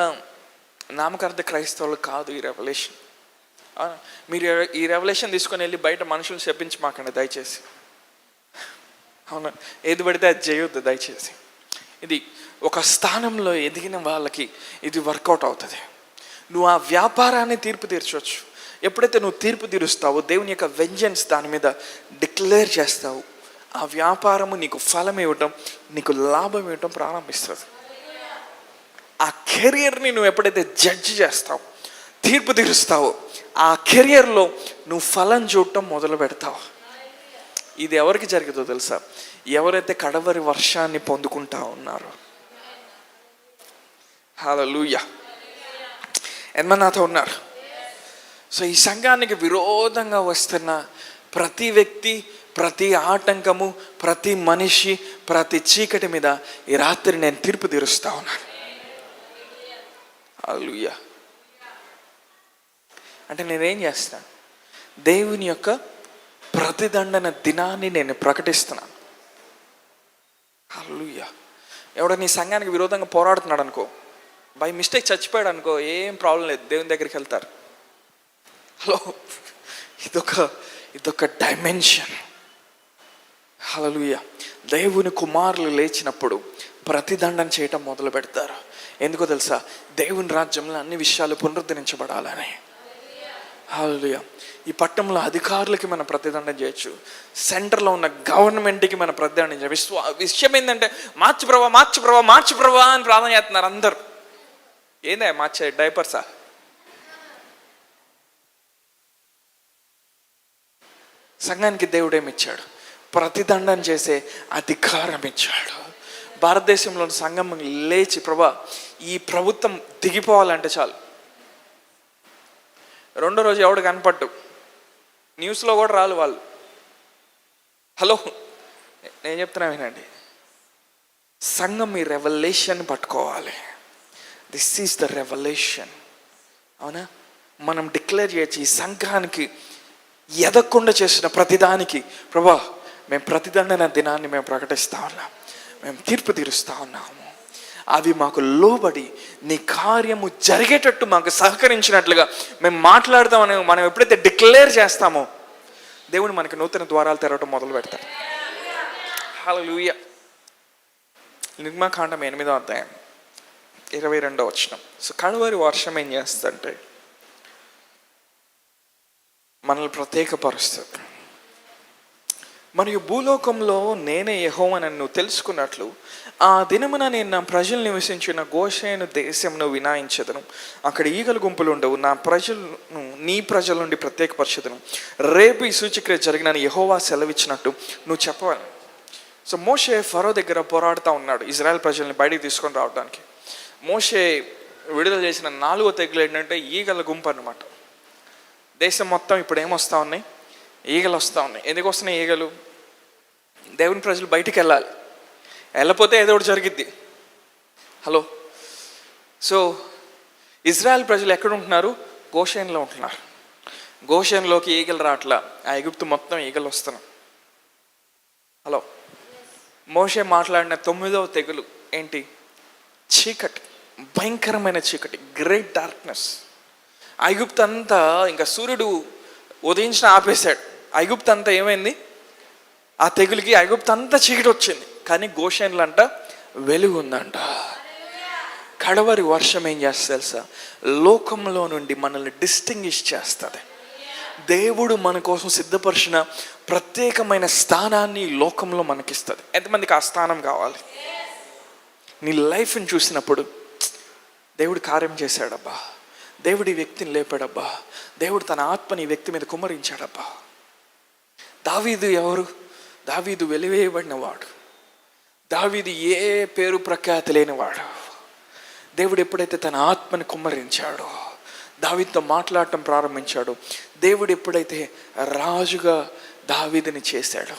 నామకార్థ క్రైస్తవులు కాదు ఈ రెవల్యూషన్. మీరు ఈ రెవల్యూషన్ తీసుకొని వెళ్ళి బయట మనుషులు చెప్పించి మాకండి దయచేసి. అవునా, ఏది పడితే అది చేయొద్దు దయచేసి. ఇది ఒక స్థానంలో ఎదిగిన వాళ్ళకి ఇది వర్కౌట్ అవుతుంది. నువ్వు ఆ వ్యాపారాన్ని తీర్పు తీర్చవచ్చు. ఎప్పుడైతే నువ్వు తీర్పు తీరుస్తావో, దేవుని యొక్క వెంజన్స్ దాని మీద డిక్లేర్ చేస్తావు, ఆ వ్యాపారము నీకు ఫలం ఇవ్వటం, నీకు లాభం ఇవ్వటం ప్రారంభిస్తుంది. ఆ కెరియర్ని నువ్వు ఎప్పుడైతే జడ్జ్ చేస్తావు, తీర్పు తీరుస్తావో, ఆ కెరియర్లో నువ్వు ఫలం చూడటం మొదలు పెడతావు. ఇది ఎవరికి జరుగుతుందో తెలుసా? ఎవరైతే కడవరి వర్షాన్ని పొందుకుంటా ఉన్నారో. హల్లెలూయా. ఎంతమంది నాతో ఉన్నారు? సో ఈ సంఘానికి విరోధంగా వస్తున్న ప్రతి వ్యక్తి, ప్రతి ఆటంకము, ప్రతి మనిషి, ప్రతి చీకటి మీద ఈ రాత్రి నేను తీర్పు తీరుస్తా ఉన్నాను. హల్లెలూయా. అంటే నేనేం చేస్తాను? దేవుని యొక్క ప్రతిదండన దినాన్ని నేను ప్రకటిస్తున్నాను. హల్లెలూయా. ఎవడో నీ సంఘానికి విరోధంగా పోరాడుతున్నాడు అనుకో, బై మిస్టేక్ చచ్చిపోయాడు అనుకో, ఏం ప్రాబ్లం లేదు, దేవుని దగ్గరికి వెళ్తారు. హలో, ఇదొక డైమెన్షన్. హల్లెలూయా. దేవుని కుమారులు లేచినప్పుడు ప్రతిదండన చేయటం మొదలు పెడతారు. ఎందుకో తెలుసా? దేవుని రాజ్యంలో అన్ని విషయాలు పునరుద్ధరించబడాలని. హల్లెలూయా. ఈ పట్టణంలో అధికారులకి మనం ప్రతిదండన చేయొచ్చు, సెంటర్లో ఉన్న గవర్నమెంట్కి మనం ప్రతిదండన చేయొచ్చు. విషయం ఏంటంటే మార్చి ప్రభా, మార్చి ప్రభా, మార్చి ప్రభా అని ప్రార్థన చేస్తున్నారు అందరు. ఏందా మార్చే డైపర్సా? సంఘానికి దేవుడు ఏమిచ్చాడు? ప్రతిదండన చేసే అధికారం ఇచ్చాడు. భారతదేశంలోని సంఘం లేచి ప్రభా ఈ ప్రభుత్వం దిగిపోవాలంటే చాలు, రెండో రోజు ఎవడు కనపడ్డు, న్యూస్లో కూడా రాలు వాళ్ళు. హలో, నేను చెప్తున్నా వినండి, సంఘం ఈ రెవల్యూషన్ పట్టుకోవాలి. This is the revolution. అవునా? మనం డిక్లేర్ చేయొచ్చు, ఈ సంఘానికి ఎదగకుండా చేసిన ప్రతిదానికి ప్రభా మేము ప్రతిదండన దినాన్ని మేము ప్రకటిస్తూ ఉన్నాం, మేము తీర్పు తీరుస్తూ ఉన్నాము. అవి మాకు లోబడి నీ కార్యము జరిగేటట్టు మాకు సహకరించినట్లుగా మేము మాట్లాడతామని మనం ఎప్పుడైతే డిక్లేర్ చేస్తామో, దేవుడు మనకి నూతన ద్వారాలు తెరవడం మొదలు పెడతాడు. హల్లెలూయా. నిర్గమకాండం 8వ అధ్యాయం 22వ వచనం. సో కడవరి వర్షం ఏం చేస్తుందంటే మనల్ని ప్రత్యేకపరుస్తుంది. మరియు భూలోకంలో నేనే యెహోవానని నువ్వు తెలుసుకున్నట్లు ఆ దినమున నేను నా ప్రజలు నివసించిన గోషేను దేశమును వినాయించదను. అక్కడ ఈగల గుంపులు ఉండవు. నా ప్రజలను నీ ప్రజల నుండి ప్రత్యేకపరచదను. రేపు ఈ సూచక్రియ జరిగిన యెహోవా సెలవిచ్చినట్టు నువ్వు చెప్పవాలి. సో మోషే ఫరో దగ్గర పోరాడుతూ ఉన్నాడు ఇజ్రాయెల్ ప్రజల్ని బయటికి తీసుకొని రావడానికి. మోషే విడుదల చేసిన 4వ తెగులు ఏంటంటే ఈగల గుంపు అన్నమాట. దేశం మొత్తం ఇప్పుడు ఏమొస్తూ ఉన్నాయి? ఈగలు వస్తూ ఉన్నాయి. ఎందుకు వస్తున్నాయి ఈగలు? దేవుని ప్రజలు బయటికి వెళ్ళాలి, వెళ్ళకపోతే ఏదో ఒకటి జరిగిద్ది. హలో. సో ఇజ్రాయెల్ ప్రజలు ఎక్కడ ఉంటున్నారు? గోషేన్లో ఉంటున్నారు. గోషేన్లోకి ఈగలు రావట్లా, ఆ ఎగుప్తు మొత్తం ఈగలు వస్తున్నాయి. హలో. మోషే మాట్లాడిన 9వ తెగులు ఏంటి? చీకటి, భయంకరమైన చీకటి, గ్రేట్ డార్క్నెస్. ఐగుప్తు అంతా ఇంకా సూర్యుడు ఉదయించిన ఆపేశాడు. ఐగుప్తు అంతా ఏమైంది? ఆ తెగులుకి ఐగుప్తు అంతా చీకటి వచ్చింది. కానీ గోషేన్లో అంట వెలుగు ఉందంట. కడవరి వర్షం ఏం చేస్తుంది తెలుసా? లోకంలో నుండి మనల్ని డిస్టింగ్విష్ చేస్తుంది. దేవుడు మన కోసం సిద్ధపరిచిన ప్రత్యేకమైన స్థానాన్ని లోకంలో మనకిస్తుంది. ఎంతమందికి ఆ స్థానం కావాలి? నీ లైఫ్ని చూసినప్పుడు దేవుడు కార్యం చేశాడబ్బా, దేవుడు ఈ వ్యక్తిని లేపాడబ్బా, దేవుడు తన ఆత్మని ఈ వ్యక్తి మీద కుమ్మరించాడబ్బా. దావీదు ఎవరు? దావీదు వెలివేయబడిన వాడు. దావీదు ఏ పేరు ప్రఖ్యాతి లేనివాడు. దేవుడు ఎప్పుడైతే తన ఆత్మని కుమ్మరించాడో, దావీదుతో మాట్లాడటం ప్రారంభించాడు. దేవుడు ఎప్పుడైతే రాజుగా దావీదుని చేశాడో,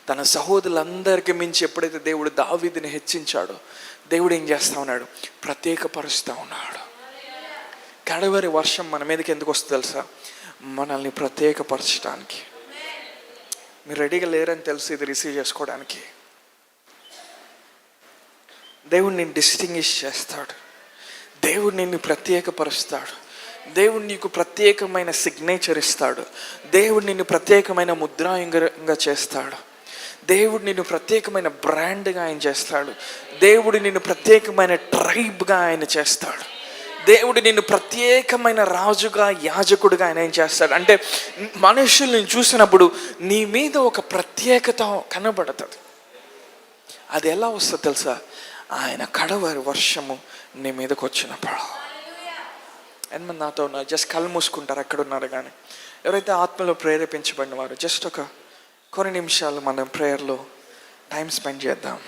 తన సహోదరులందరికీ మించి ఎప్పుడైతే దేవుడు దావీదుని హెచ్చించాడో, దేవుడు ఏం చేస్తూ ఉన్నాడు? ప్రత్యేకపరుస్తూ ఉన్నాడు. కడవరి వర్షం మన మీదకి ఎందుకు వస్తుంది తెలుసా? మనల్ని ప్రత్యేకపరచడానికి. మీరు రెడీగా లేరని తెలుసు ఇది రిసీవ్ చేసుకోవడానికి. దేవుడు నిన్ను డిస్టింగ్విష్ చేస్తాడు. దేవుడు నిన్ను ప్రత్యేకపరుస్తాడు. దేవుడు నీకు ప్రత్యేకమైన సిగ్నేచర్ ఇస్తాడు. దేవుడు నిన్ను ప్రత్యేకమైన ముద్రాయంగా చేస్తాడు. దేవుడు నిన్ను ప్రత్యేకమైన బ్రాండ్గా ఆయన చేస్తాడు. దేవుడు నిన్ను ప్రత్యేకమైన ట్రైబ్గా ఆయన చేస్తాడు. దేవుడు నిన్ను ప్రత్యేకమైన రాజుగా, యాజకుడిగా ఆయన ఏం చేస్తాడు అంటే, మనుషుల్ని చూసినప్పుడు నీ మీద ఒక ప్రత్యేకత కనబడుతుంది. అది ఎలా వస్తుంది తెలుసా? ఆయన కడవరి వర్షము నీ మీదకి వచ్చినప్పుడు. ఎంతమంది నాతో ఉన్నారు? జస్ట్ కళ్ళు మూసుకుంటారు అక్కడ ఉన్నారు. కానీ ఎవరైతే ఆత్మలో ప్రేరేపించబడిన వారు, జస్ట్ ఒక కొన్ని నిమిషాలు మనం ప్రేయర్లో టైం స్పెండ్ చేద్దాం.